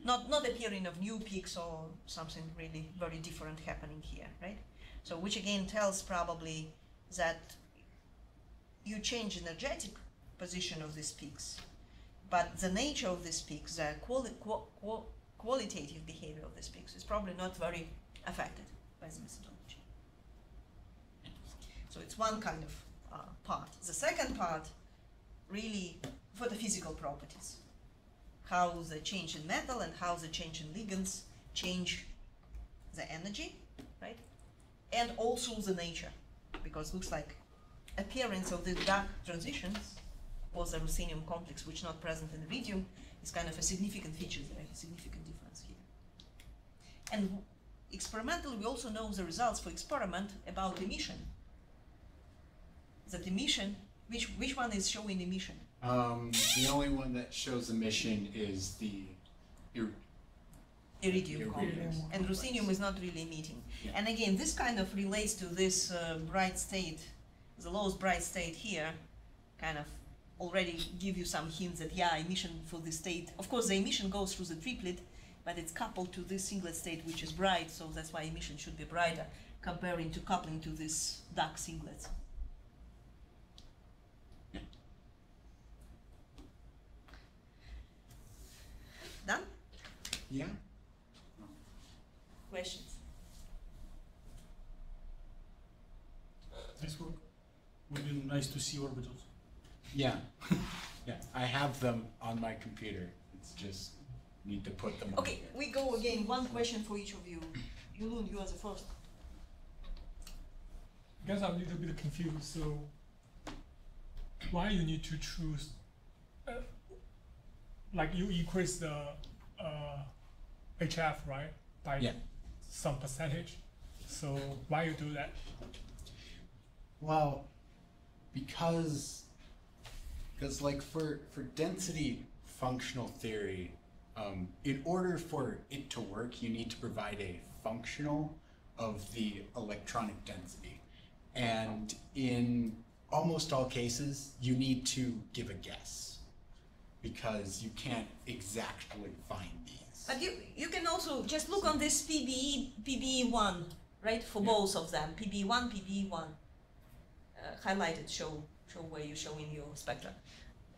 C: not appearing of new peaks or something really very different happening here, right? So which again tells probably that you change energetic position of these peaks, but the nature of these peaks, the qualitative behavior of these peaks is probably not very affected by the methodology. So it's one kind of part. The second part, really for the physical properties. How the change in metal and how the change in ligands change the energy, right? And also the nature, because it looks like appearance of the dark transitions for the ruthenium complex, which not present in iridium, is kind of a significant feature there, a significant difference here. And experimentally, we also know the results for experiment about emission. That emission, which one is showing emission?
G: The only one that shows emission is the
C: Iridium complex. And ruthenium is not really emitting. Yeah. And again, this kind of relates to this bright state, the lowest bright state here, kind of already give you some hints that, yeah, emission for this state. Of course, the emission goes through the triplet, but it's coupled to this singlet state, which is bright, so that's why emission should be brighter, comparing to coupling to this dark singlet. Done?
G: Yeah.
C: Questions?
A: Nice work. Would be nice to see orbitals.
G: Yeah. Yeah. I have them on my computer. It's just need to put them on.
C: Okay, we go again. One question for each of you. Yulun, you are the first.
H: I guess I'm a little bit confused. So, why you need to choose? Like you increase the HF, right, by some percentage. So why you do that?
G: Well, because like for density functional theory, in order for it to work, you need to provide a functional of the electronic density, and in almost all cases, you need to give a guess, because you can't exactly find these.
C: But you can also just look on this PBE1, right, for both of them, PBE1, PBE1, highlighted, show where you show in your spectra.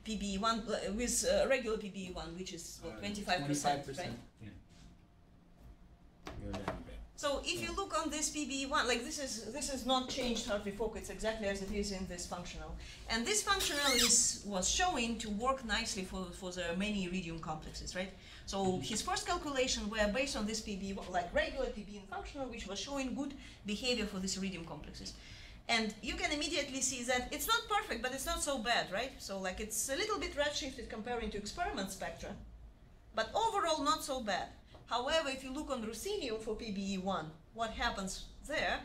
C: PBE1 with regular PBE1, which is what, 25%, right?
G: Yeah. Go down a bit.
C: So if you look on this PBE1, like this is not changed hardly focus, it's exactly as it is in this functional. And this functional is was showing to work nicely for the many iridium complexes, right? So his first calculation were based on this PB, like regular PB and functional, which was showing good behavior for these iridium complexes. And you can immediately see that it's not perfect, but it's not so bad, right? So like it's a little bit redshifted comparing to experiment spectra, but overall not so bad. However, if you look on ruthenium for PBE1, what happens there?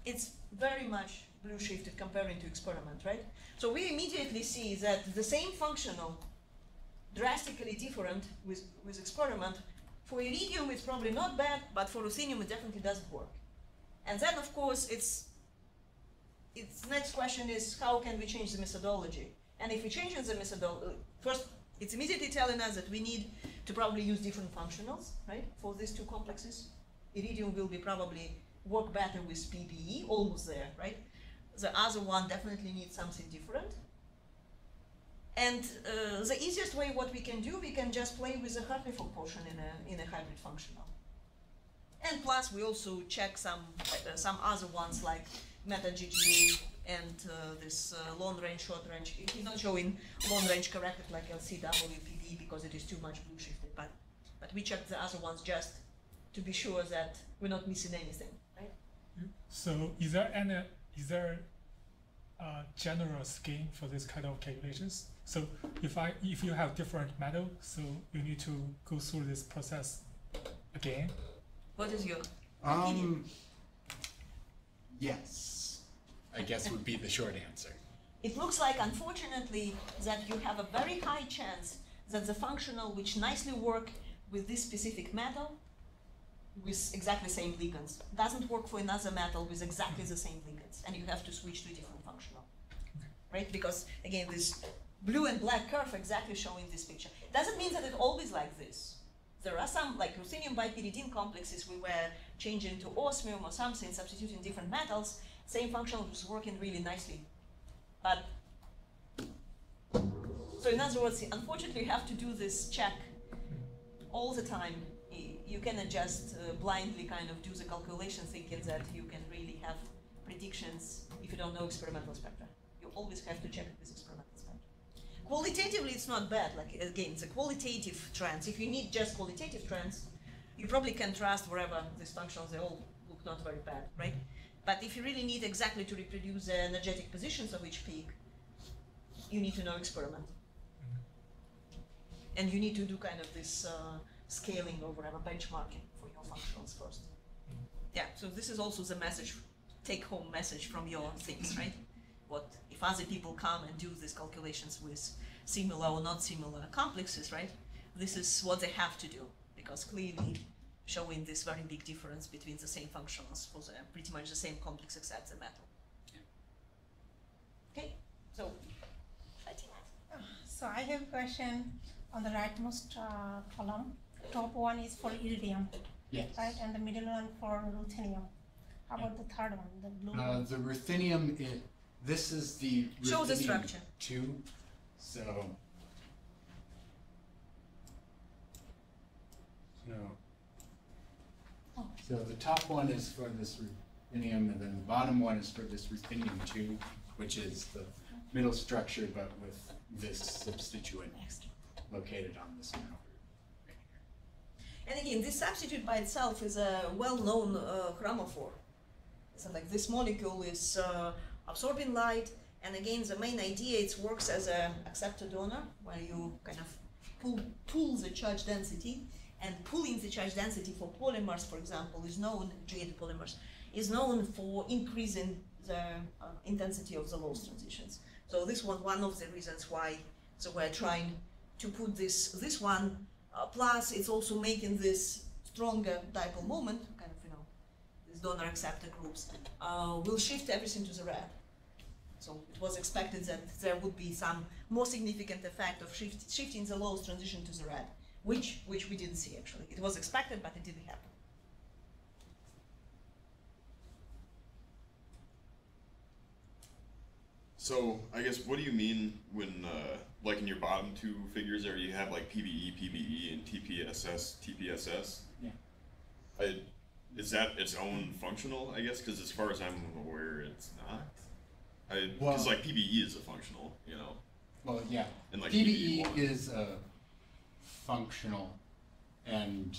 C: It's very much blue shifted comparing to experiment, right? So we immediately see that the same functional drastically different with experiment. For iridium, it's probably not bad, but for ruthenium, it definitely doesn't work. And then, of course, its next question is how can we change the methodology? And if we change the methodology, first, it's immediately telling us that we need to probably use different functionals, right, for these two complexes. Iridium will be probably work better with PBE, almost there, right? The other one definitely needs something different. And the easiest way what we can do, we can just play with the Hartley-Fock portion in a hybrid functional. And plus we also check some other ones like meta GGA and this long range, short range. It is not showing long range corrected like LCWPD because it is too much blue shifted, but we check the other ones just to be sure that we're not missing anything, right?
H: So is there a general scheme for this kind of calculations? So if you have different metal, so you need to go through this process again?
C: What is your opinion?
G: Yes, I guess would be the short answer.
C: It looks like, unfortunately, that you have a very high chance that the functional which nicely work with this specific metal with exactly the same ligands doesn't work for another metal with exactly the same ligands, and you have to switch to a different functional, right? Because again, this blue and black curve exactly showing this picture. Doesn't mean that it's always like this. There are some, like ruthenium bipyridine complexes, we were changing to osmium or something, substituting different metals, same functional was working really nicely. But, so in other words, unfortunately you have to do this check all the time. You cannot just blindly kind of do the calculation thinking that you can really have predictions if you don't know experimental spectra. You always have to check it with experimental spectra. Qualitatively, it's not bad. Like again, the qualitative trends. If you need just qualitative trends, you probably can trust wherever these functions, they all look not very bad, right? But if you really need exactly to reproduce the energetic positions of each peak, you need to know experiment. And you need to do kind of this scaling or whatever, benchmarking for your functionals first. Yeah, so this is also the message, take-home message from your things, right? What if other people come and do these calculations with similar or not similar complexes, right? This is what they have to do, because clearly showing this very big difference between the same functionals for the, pretty much the same complex except the metal. Okay, so
I: So I have a question on the rightmost column. Top one is for iridium,
G: Yes.
I: right, and the middle one for ruthenium. How about the third one, the blue one?
G: The ruthenium, this is the
C: show the
G: ruthenium
C: structure.
G: 2. So the top one is for this ruthenium, and then the bottom one is for this ruthenium 2, which is the middle structure, but with this substituent located on this metal group.
C: And again, this substitute by itself is a well-known chromophore. So like this molecule is absorbing light, and again, the main idea, it works as a acceptor donor, where you kind of pull the charge density, and pulling the charge density for polymers, for example, is known, G8 polymers, is known for increasing the intensity of the Lowes transitions. So this was one of the reasons why, so we're trying to put this one, plus it's also making this stronger dipole moment, kind of, these donor acceptor groups, will shift everything to the red. So it was expected that there would be some more significant effect of shifting the Lowes transition to the red, which we didn't see actually. It was expected, but it didn't happen.
B: So I guess what do you mean when, like in your bottom two figures there, you have like PBE, PBE, and TPSS, TPSS?
G: Yeah.
B: Is that its own functional, I guess? Because as far as I'm aware, it's not. Because
G: Well-
B: like PBE is a functional, you know.
G: Well, yeah.
B: And like
G: PBE
B: PBE1.
G: is a functional, and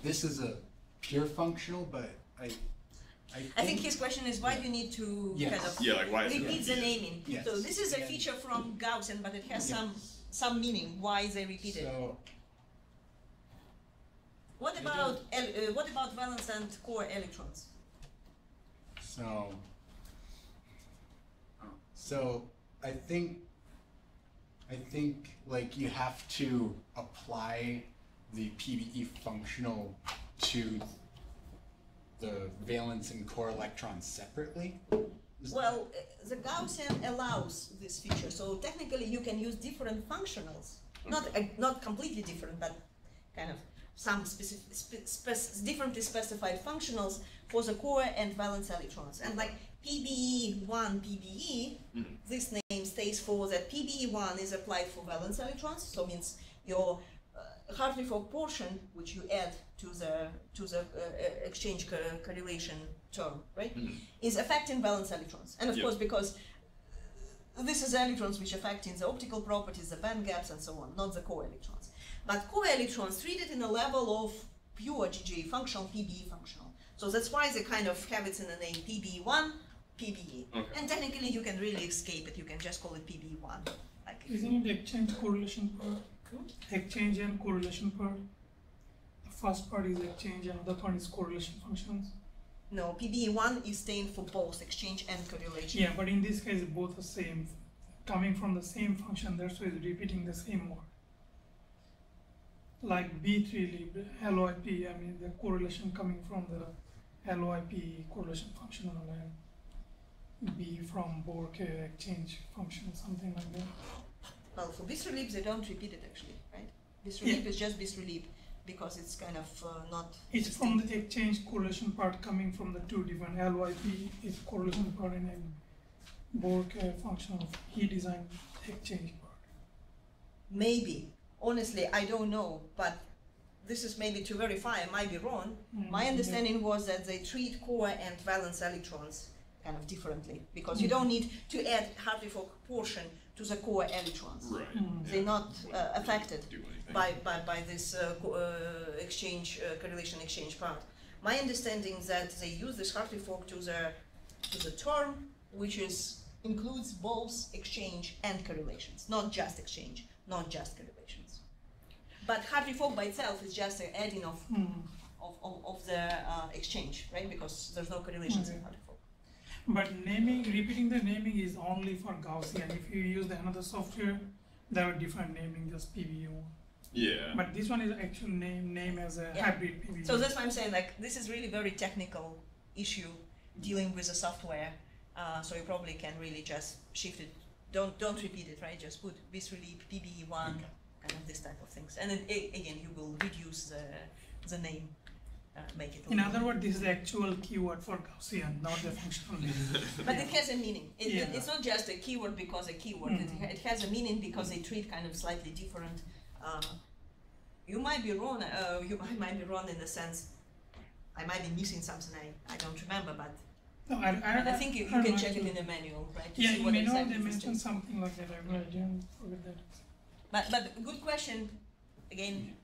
G: this is a pure functional, but
C: I think his question is why do you need to
G: Yes.
C: kind of
B: Yeah, like why is it
C: repeat the
B: repeated?
C: naming?
G: Yes.
C: So this is a
G: And-
C: feature from Gaussian, but it has
G: Yes.
C: some meaning. Why they repeat it?
G: So
C: What about valence and core electrons?
G: So I think like you have to apply the PBE functional to the valence and core electrons separately.
C: Well, the Gaussian allows this feature, so technically you can use different functionals, not completely different, but kind of some differently specified functionals for the core and valence electrons. And like PBE1, PBE, this name stays for that PBE1 is applied for valence electrons, so means your Hartree-Fock portion, which you add to the exchange correlation term, right, is affecting valence electrons. And of course, because this is electrons which affect in the optical properties, the band gaps, and so on, not the core electrons. But core electrons treated in a level of pure GJ functional, PBE functional. So that's why they kind of have it in the name PBE1, PBE.
B: Okay.
C: And technically you can really escape it, you can just call it PBE1. Like,
D: Isn't it exchange correlation part? Exchange and correlation part. The first part is exchange and the other part is correlation functions.
C: no, PBE1 is staying for both exchange and correlation.
D: Yeah, but in this case both are same, coming from the same function, that's why it's repeating the same word. Like B3 LOIP, I mean the correlation coming from the LOIP correlation functional and B from Bork exchange function, something like that.
C: Well, for Bisrelieb they don't repeat it actually, right? Bisrelieb is just Bisrelieb because it's kind of not.
D: It's from the exchange correlation part coming from the two different LYP is correlation part and then Bork functional he designed exchange part.
C: Maybe. Honestly, I don't know, but this is maybe to verify, I might be wrong. My understanding was that they treat core and valence electrons kind of differently because you don't need to add Hartree-Fock portion to the core electrons.
B: Right.
C: They're not affected
B: Do anything.
C: by this exchange correlation exchange part. My understanding is that they use this Hartree-Fock to the term which includes both exchange and correlations, not just exchange, not just correlations. But Hartree-Fock by itself is just an adding of the exchange, right? Because there's no correlations in Hartree-Fock.
D: But naming, repeating the naming is only for Gaussian. If you use the another software, they have a different naming, just PBU.
B: Yeah.
D: But this one is actual name as a
C: Yeah.
D: hybrid PBU.
C: So that's why I'm saying like this is really very technical issue dealing with the software. So you probably can really just shift it. Don't repeat it, right? Just put Bisrelieb, PBE1, kind of this type of things. And then again, you will reduce the name, make it.
D: In other words, this is the actual keyword for Gaussian, not the functional name.
C: But it has a meaning.
D: Yeah.
C: It's not just a keyword because a keyword. It has a meaning because they treat kind of slightly different. You might be wrong. I might be wrong in the sense. I might be missing something. I don't remember, but.
D: No,
C: I think you can check it in the manual, right? To
D: Yeah,
C: see
D: in
C: what
D: manual
C: exactly
D: they
C: this
D: mentioned
C: is.
D: something like that. I didn't forget that.
C: But good question. Again,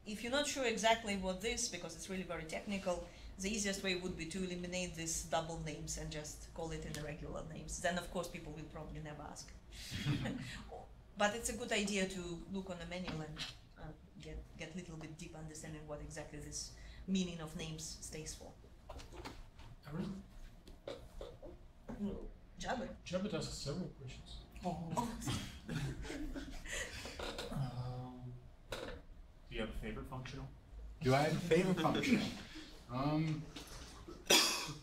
C: if you're not sure exactly what this, because it's really very technical, the easiest way would be to eliminate these double names and just call it in the regular names. Then of course people will probably never ask. But it's a good idea to look on the manual and get a little bit deep understanding what exactly this meaning of names stays for.
A: Aaron?
C: Jabber.
A: Jabber asks several questions.
D: Oh.
F: Do you have a favorite functional?
G: Do I have a favorite function?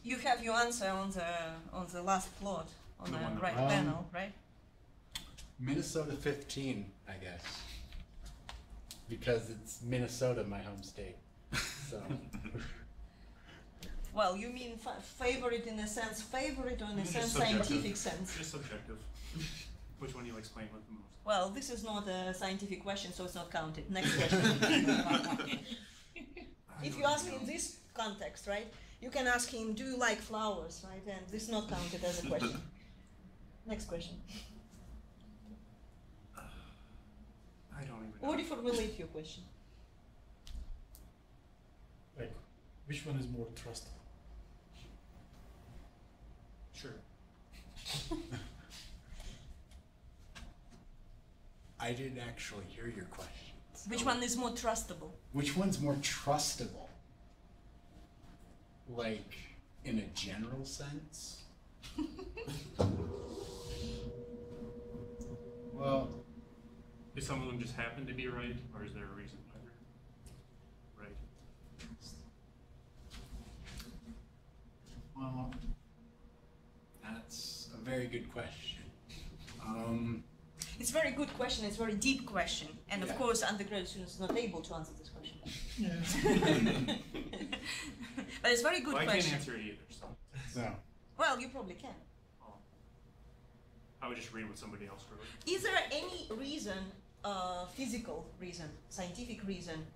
C: You have your answer on the last plot on
F: The
C: the
F: one that-
C: right panel, right?
G: Minnesota 15, I guess. Because it's Minnesota, my home state. So
C: Well, you mean favorite in a sense, favorite or in a
F: It's
C: sense,
F: just subjective.
C: scientific sense?
F: Just subjective. Which one you explain with the most?
C: Well, this is not a scientific question, so it's not counted. Next question. If you ask in this context, right? You can ask him, do you like flowers, right? And this is not counted as a question. Next question.
F: I don't even know.
C: How do you formulate your question?
A: Like, which one is more trustable?
F: Sure.
G: I didn't actually hear your question.
C: Which
G: So,
C: one is more trustable?
G: Which one's more trustable? Like, in a general sense? Well,
F: Do some of them just happen to be right, or is there a reason why they're right?
G: well, that's a very good question.
C: It's a very good question, it's a very deep question. And of
G: Yeah.
C: course, undergraduate students are not able to answer this question.
D: Yeah.
C: But it's a very good
F: Well, I
C: question.
F: can't answer it either, so
G: So,
C: Well, you probably can.
F: I would just read what somebody else wrote.
C: Is there any reason, physical reason, scientific reason,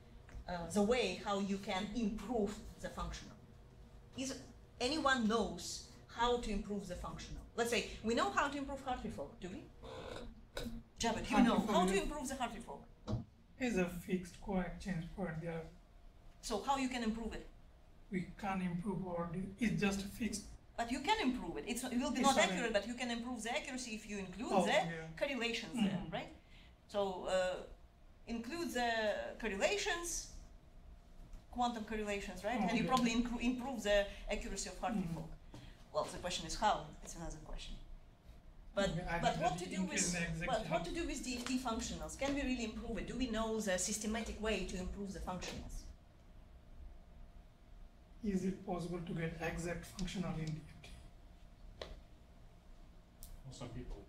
C: the way how you can improve the functional? Is anyone knows how to improve the functional? Let's say we know how to improve heart rate folk, do we? Javed, you
D: Heart
C: know
D: rate
C: how
D: folk,
C: to
D: yeah.
C: improve the heart rate folk.
D: Is a fixed co-exchange point. Yeah,
C: So how you can improve it?
D: we can't improve or it's just fixed.
C: But you can improve it. It will be
D: It's
C: not
D: fine.
C: accurate, but you can improve the accuracy if you include
D: Oh,
C: the
D: yeah.
C: correlations there,
D: Mhm.
C: right? So include the correlations, quantum correlations, right?
D: Oh,
C: And you
D: yeah.
C: probably improve the accuracy of heart rate
D: Mhm.
C: folk. Well, the question is how. It's another question. But
D: Okay, I
C: but
D: think
C: what
D: that
C: to do
D: increase
C: with
D: the exact
C: but what
D: help.
C: to do with DFT functionals? Can we really improve it? Do we know the systematic way to improve the functionals?
D: Is it possible to get exact functional in DFT?
F: Well, some people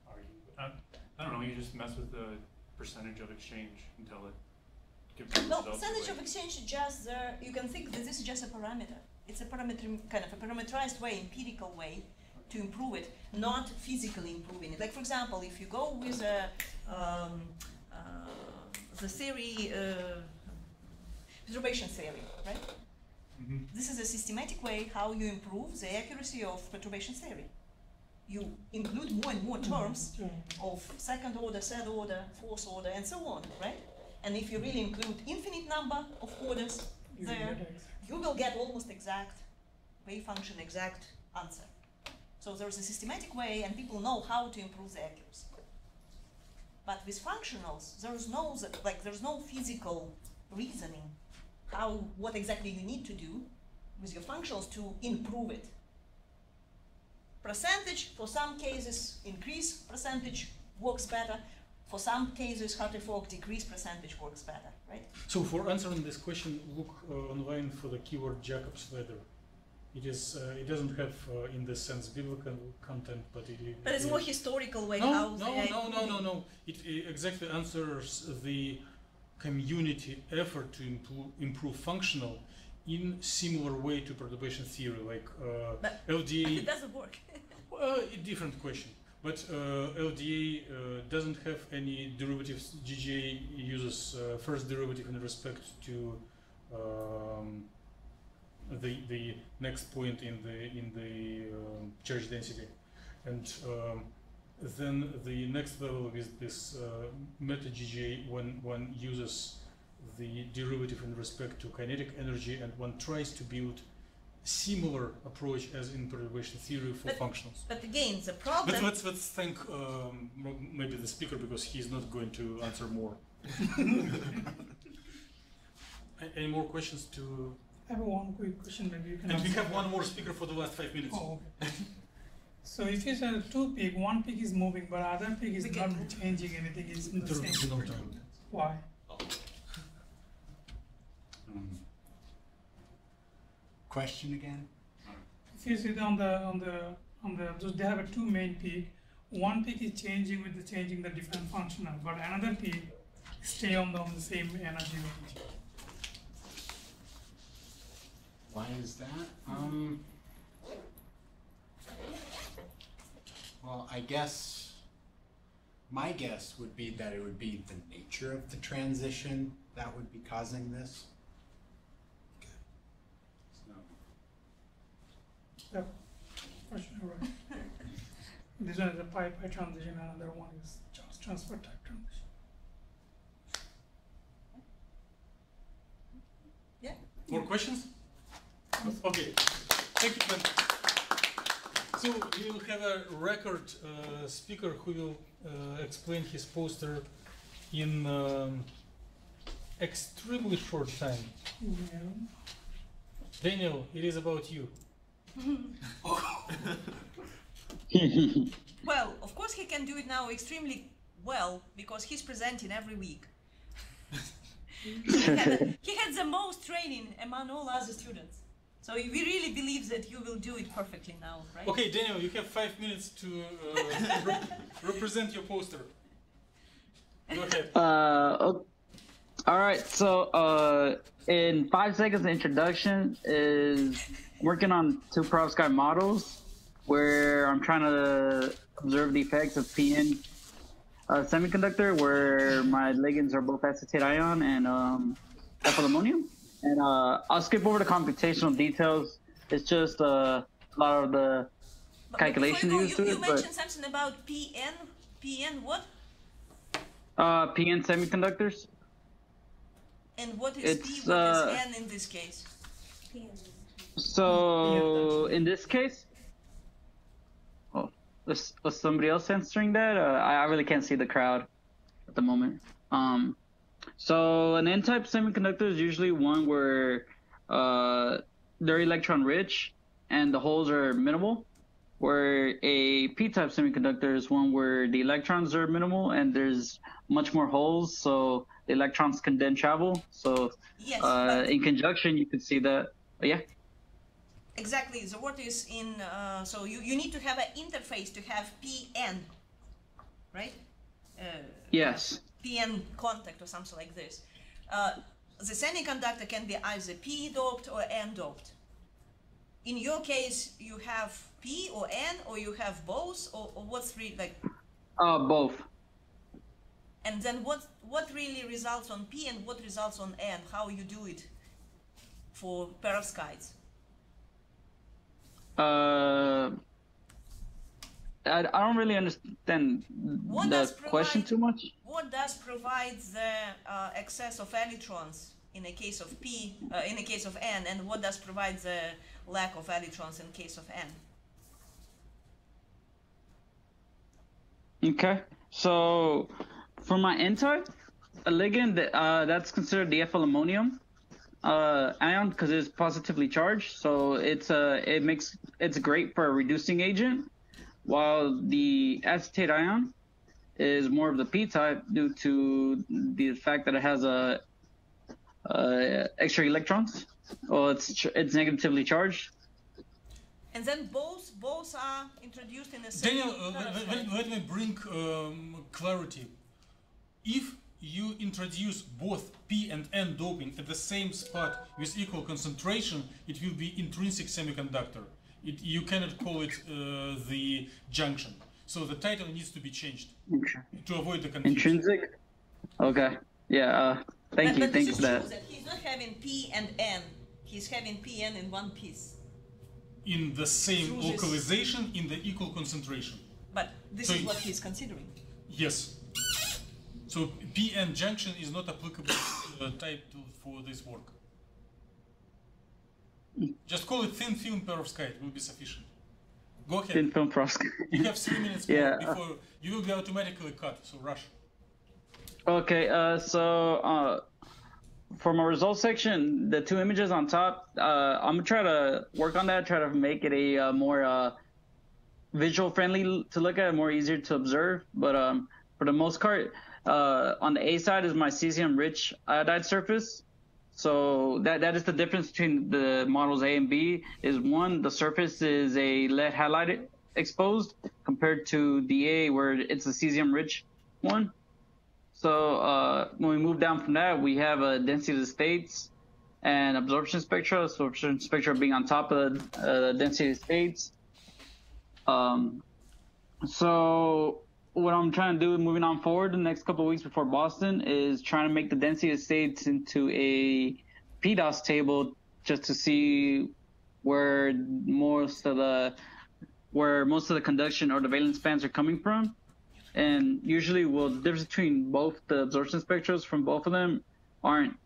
F: argue. I don't know, you just mess with the percentage of exchange until it gives you
C: No,
F: results
C: percentage
F: your
C: of
F: way.
C: exchange is just there. You can think that this is just a parameter. It's a parameter, kind of a parameterized way, empirical way to improve it, not physically improving it. Like for example, if you go with the theory, perturbation theory, right? This is a systematic way how you improve the accuracy of perturbation theory. You include more and more terms
D: Yeah.
C: of second order, third order, fourth order, and so on, right? And if you really include infinite number of orders
D: You
C: there,
D: get exact.
C: you will get almost exact wave function, exact answer. So there is a systematic way, and people know how to improve the accuracy. But with functionals, there's no physical reasoning what exactly you need to do with your functionals to improve it. Percentage, for some cases, increase percentage works better. For some cases, heart rate folk decrease percentage works better, right?
A: So for answering this question, look online for the keyword Jacob's ladder. It doesn't have, in this sense, biblical content, but
C: But it's more historical way
A: No,
C: how
A: no. It exactly answers the community effort to improve functional in similar way to perturbation theory, like
C: But
A: LDA.
C: it doesn't work.
A: A different question. But LDA doesn't have any derivatives. GGA uses first derivative in respect to the next point in the charge density, and then the next level is this meta GGA when one uses the derivative in respect to kinetic energy, and one tries to build similar approach as in perturbation theory for functionals.
C: But again, the
A: But
C: problem.
A: let's thank maybe the speaker, because he's not going to answer more. Any more questions to?
D: I have one quick question. Maybe you can.
A: And we
D: answer.
A: have one more speaker for the last 5 minutes.
D: Oh, okay. So if it's a two peak, one peak is moving, but other peak is
C: We
D: not
C: can-
D: changing anything. It's in the
A: There will be no
D: same.
A: time.
D: Why?
G: question again?
D: If you see they have a two main peak. One peak is changing with the changing the different functional, but another peak stay on the same energy range.
G: Why is that? Well, I guess my guess would be that it would be the nature of the transition that would be causing this. So,
D: Yep, for sure, right. This one is a pi transition, another one is just transfer type transition.
C: Yeah.
A: More questions? Okay. Thank you, Ben. So we will have a record speaker who will explain his poster in extremely short time.
D: Yeah.
A: Daniel, it is about you.
C: Well, of course he can do it now extremely well because he's presenting every week. He had the most training among all other students. So we really believe that you will do it perfectly now, right?
A: Okay, Daniel, you have 5 minutes to represent your poster. Go ahead.
J: All right, so in 5 seconds, the introduction is working on 2 perovskite models where I'm trying to observe the effects of PN semiconductor, where my ligands are both acetate ion and ethyl ammonium. And I'll skip over the computational details. It's just a lot of the calculations used to it.
C: You mentioned something about PN. PN what?
J: PN semiconductors.
C: And what is
J: It's,
C: P, what is N in this case?
J: So in this case, oh, was somebody else answering that? I really can't see the crowd at the moment. So an N-type semiconductor is usually one where they're electron rich and the holes are minimal, where a P-type semiconductor is one where the electrons are minimal and there's much more holes, so the electrons can then travel. So
C: yes,
J: in conjunction, you could see that. Yeah.
C: Exactly. So what is in? So you need to have an interface to have PN, right?
J: Yes.
C: PN contact or something like this. The semiconductor can be either P doped or N doped. In your case, you have P or N, or you have both, or what's really like?
J: Both.
C: And then what really results on P and what results on N? How you do it for perovskites?
J: I don't really understand the question too much.
C: What does provide the excess of electrons in a case of P, in a case of N, and what does provide the lack of electrons in case of N?
J: Okay, so for my N-type, a ligand that's considered the ethyl ammonium ion because it's positively charged, so it's great for a reducing agent, while the acetate ion is more of the P-type due to the fact that it has extra electrons. Well, it's negatively charged.
C: And then both are introduced in the same.
A: Daniel, let me bring clarity. If you introduce both P and N doping at the same spot with equal concentration, it will be intrinsic semiconductor. You cannot call it the junction. So the title needs to be changed to avoid the confusion.
J: Intrinsic? Okay. Yeah. Thank you. Thanks for that.
C: That he's not having P and N. He's having PN in one piece.
A: In the same localization, in the equal concentration.
C: But this is what he's considering.
A: Yes. So PN junction is not applicable type for this work. Just call it thin film perovskite, will be sufficient. Go ahead.
J: Thin film perovskite.
A: You have 3 minutes more before you will be automatically cut, so rush.
J: Okay, so for my results section, the 2 images on top, I'm gonna try to work on that, try to make it a more visual friendly to look at, more easier to observe. But for the most part, on the A side is my cesium rich iodide surface. So that is the difference between the models A and B. Is one, the surface is a lead halide exposed compared to the A where it's a cesium rich one. So when we move down from that, we have a density of the states and absorption spectra. Absorption spectra being on top of the density of the states. So what I'm trying to do moving on forward the next couple of weeks before Boston is trying to make the density of states into a PDOS table just to see where most of the conduction or the valence bands are coming from. And usually, well, the difference between both the absorption spectra from both of them aren't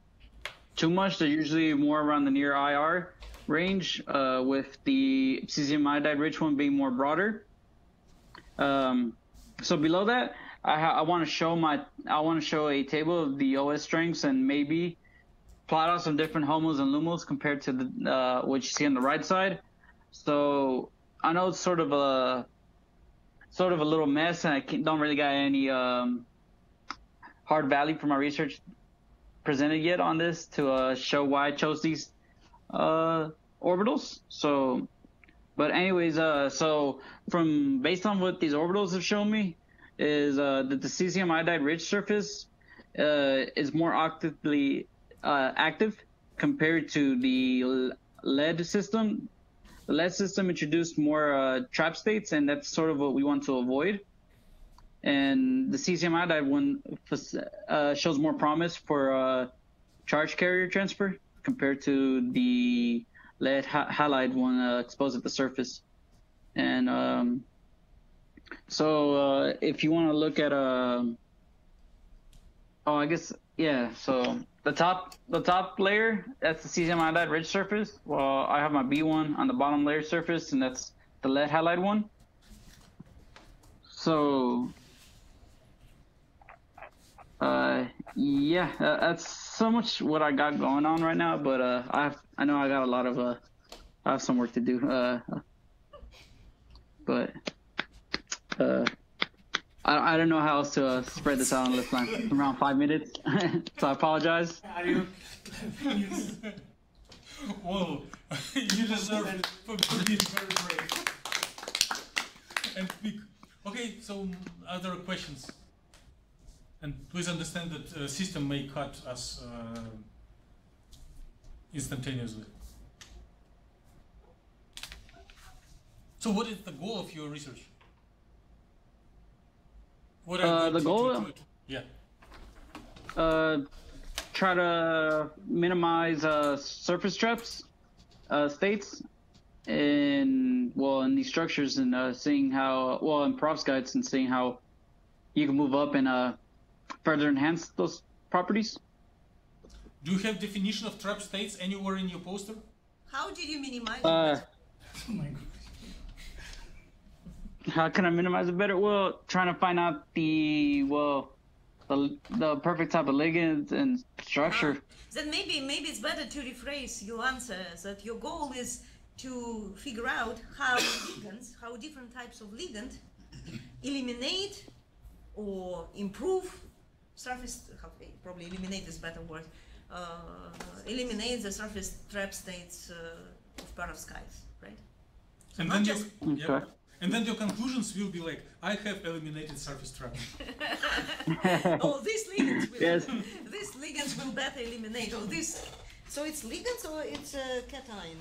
J: too much. They're usually more around the near IR range, with the cesium iodide rich one being more broader. So below that, I want to show a table of the OS strengths and maybe plot out some different HOMOs and LUMOs compared to the what you see on the right side. So I know it's sort of a little mess, and I don't really got any hard value for my research presented yet on this to show why I chose these orbitals. So, but anyways, so based on what these orbitals have shown me is that the cesium iodide rich surface is more actively active compared to the lead system. The lead system introduced more trap states, and that's sort of what we want to avoid. And the cesium iodide one shows more promise for charge carrier transfer compared to the lead halide one exposed at the surface. And so if you want to look at I guess, yeah, so the top layer, that's the cesium iodide rich surface. Well, I have my B1 on the bottom layer surface, and that's the lead halide one. So yeah, that's so much what I got going on right now, but I know I got a lot of I have some work to do, but I don't know how else to spread this out on this line. Around 5 minutes, so I apologize.
A: Well, you deserve it for being very brave. And okay, so other questions? And please understand that system may cut us instantaneously. So what is the goal of your research? What are
J: the goal?
A: Yeah.
J: Try to minimize surface traps states in these structures, and seeing how in perovskites, and seeing how you can move up and further enhance those properties.
A: Do you have definition of trap states anywhere in your poster?
C: How did you minimize it?
D: Oh my god.
J: How can I minimize it better? Well, trying to find out the perfect type of ligand and structure.
C: Then maybe it's better to rephrase your answer, that your goal is to figure out how different types of ligand eliminate or improve surface. Probably eliminate is a better word. Eliminate the surface trap states of perovskites, right? So
A: and
C: not
A: then
C: just
A: and then your conclusions will be like, I have eliminated surface trap.
C: Oh, these ligands will,
J: yes.
C: These ligands will better eliminate. Oh, this. So it's ligands or it's a cation?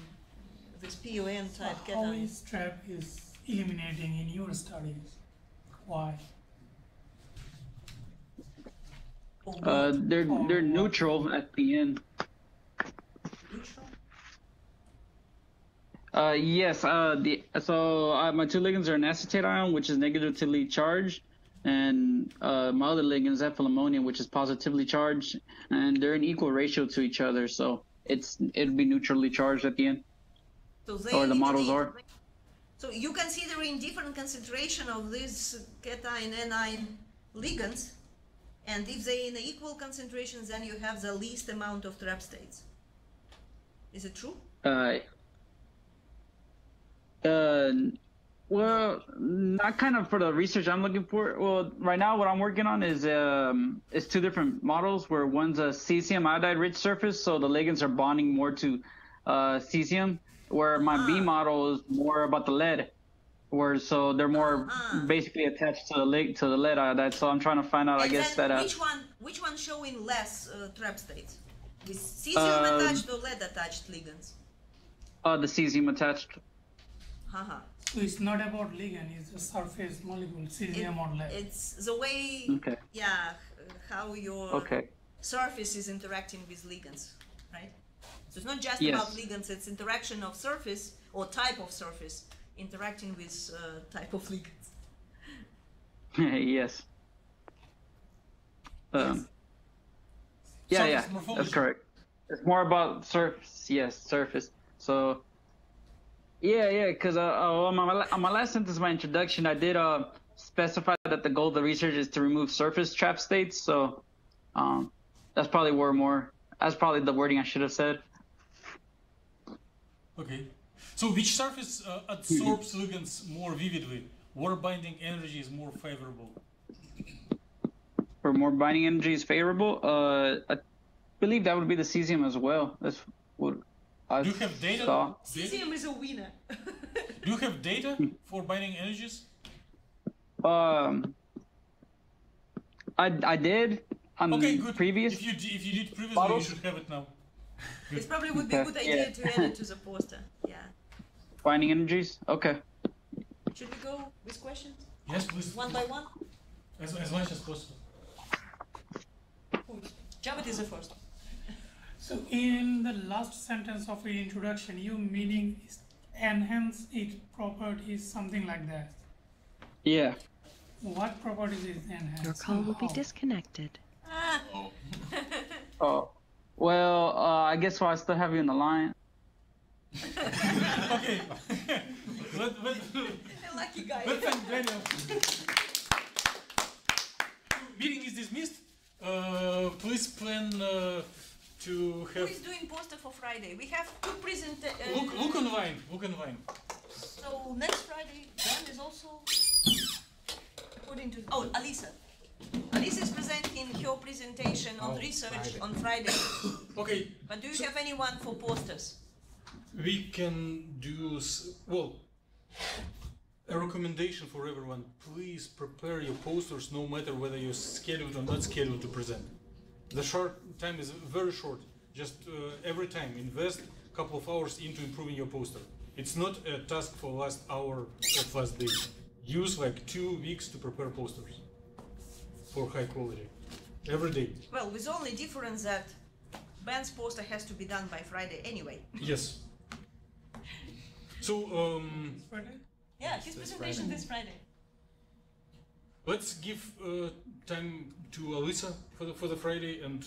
C: This PON type cation.
D: How is trap is eliminating in your studies? Why?
J: They're neutral at the end. Yes. My two ligands are an acetate ion, which is negatively charged, and my other ligand is ethyl ammonium, which is positively charged, and they're in equal ratio to each other. So it'd be neutrally charged at the end.
C: So
J: or the models are.
C: So you consider in different concentration of these cation anion ligands, and if they're in equal concentrations, then you have the least amount of trap states. Is it true?
J: Well, not kind of for the research I'm looking for. Well, right now what I'm working on is two different models, where one's a cesium iodide rich surface, so the ligands are bonding more to cesium, where my B model is more about the lead, so they're more basically attached to the lead iodide. So I'm trying to find out,
C: and
J: I guess
C: then
J: that
C: which one showing less trap states, with cesium attached or lead attached ligands?
J: The cesium attached.
D: So it's not about ligand, it's the surface molecule, cesium or lead.
C: It's the way, how your surface is interacting with ligands, right? So it's not just
J: Yes.
C: about ligands, it's interaction of surface or type of surface interacting with type of ligands.
J: Yes. Yeah,
A: Surface
J: yeah,
A: morphology.
J: that's correct. It's more about surface. Yes, surface. So, yeah, because on my last sentence of my introduction, I did specify that the goal of the research is to remove surface trap states. So, that's probably that's probably the wording I should have said.
A: Okay. So which surface absorbs ligands more vividly? Where binding energy is more favorable?
J: For more binding energy is favorable. I believe that would be the cesium as well. That's what I
A: Do you have data?
J: saw.
C: Cesium is a winner.
A: Do you have data for binding energies?
J: I did on
A: Okay, good.
J: previous.
A: If you did previously,
J: models?
A: you should have it now.
C: It probably would be a good idea to add it to the poster. Yeah.
J: Binding energies? Okay.
C: Should we go with questions?
A: Yes, please.
C: One by one?
A: As much as possible.
C: Javed is the first.
D: So in the last sentence of your introduction, you meaning is enhance its properties, something like that.
J: Yeah.
D: What properties is enhanced?
K: Your call will be
D: How?
K: disconnected.
C: Ah.
B: Oh.
J: Oh. Well, I guess while I still have you in the line.
A: Okay.
C: Lucky guy.
A: Let's thank Daniel. Meeting is dismissed. Please plan to
C: Who
A: have.
C: is doing poster for Friday? We have two
A: Look on Vine. Look on Vine.
C: So next Friday, Dan is also according to Alisa. Alisa is presenting her presentation on research
G: Friday.
C: on Friday.
A: Okay.
C: But do you have anyone for posters?
A: We can do a recommendation for everyone. Please prepare your posters, no matter whether you're scheduled or not scheduled to present. The short time is very short. Just every time invest a couple of hours into improving your poster. It's not a task for last hour of last day. Use like 2 weeks to prepare posters for high quality every day.
C: Well, with only difference that Ben's poster has to be done by Friday anyway.
A: Yes. So
D: Friday?
C: Yeah, his presentation this Friday.
A: let's give time to Alisa for the Friday, and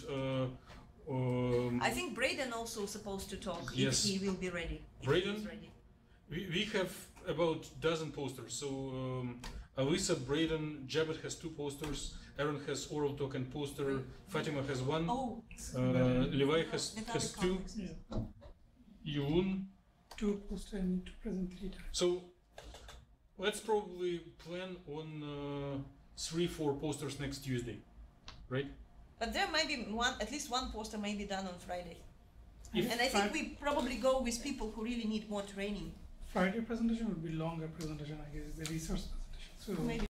C: I think Braden also supposed to talk
A: Yes.
C: if he will be ready. if
A: Braden?
C: he's ready.
A: we have about dozen posters. So Alisa, Braden, Javed has 2 posters. Aaron has oral talk and poster. Fatima has 1.
C: Oh,
A: Levi has 2.
D: Yeah.
A: Yulun.
D: 2 posters I need to present later.
A: So let's probably plan on 3-4 posters next Tuesday, right?
C: but there might be at least one poster may be done on Friday.
A: If
C: And I think we probably go with people who really need more training.
D: Friday presentation would be longer presentation, I guess, the research presentation. So
C: Maybe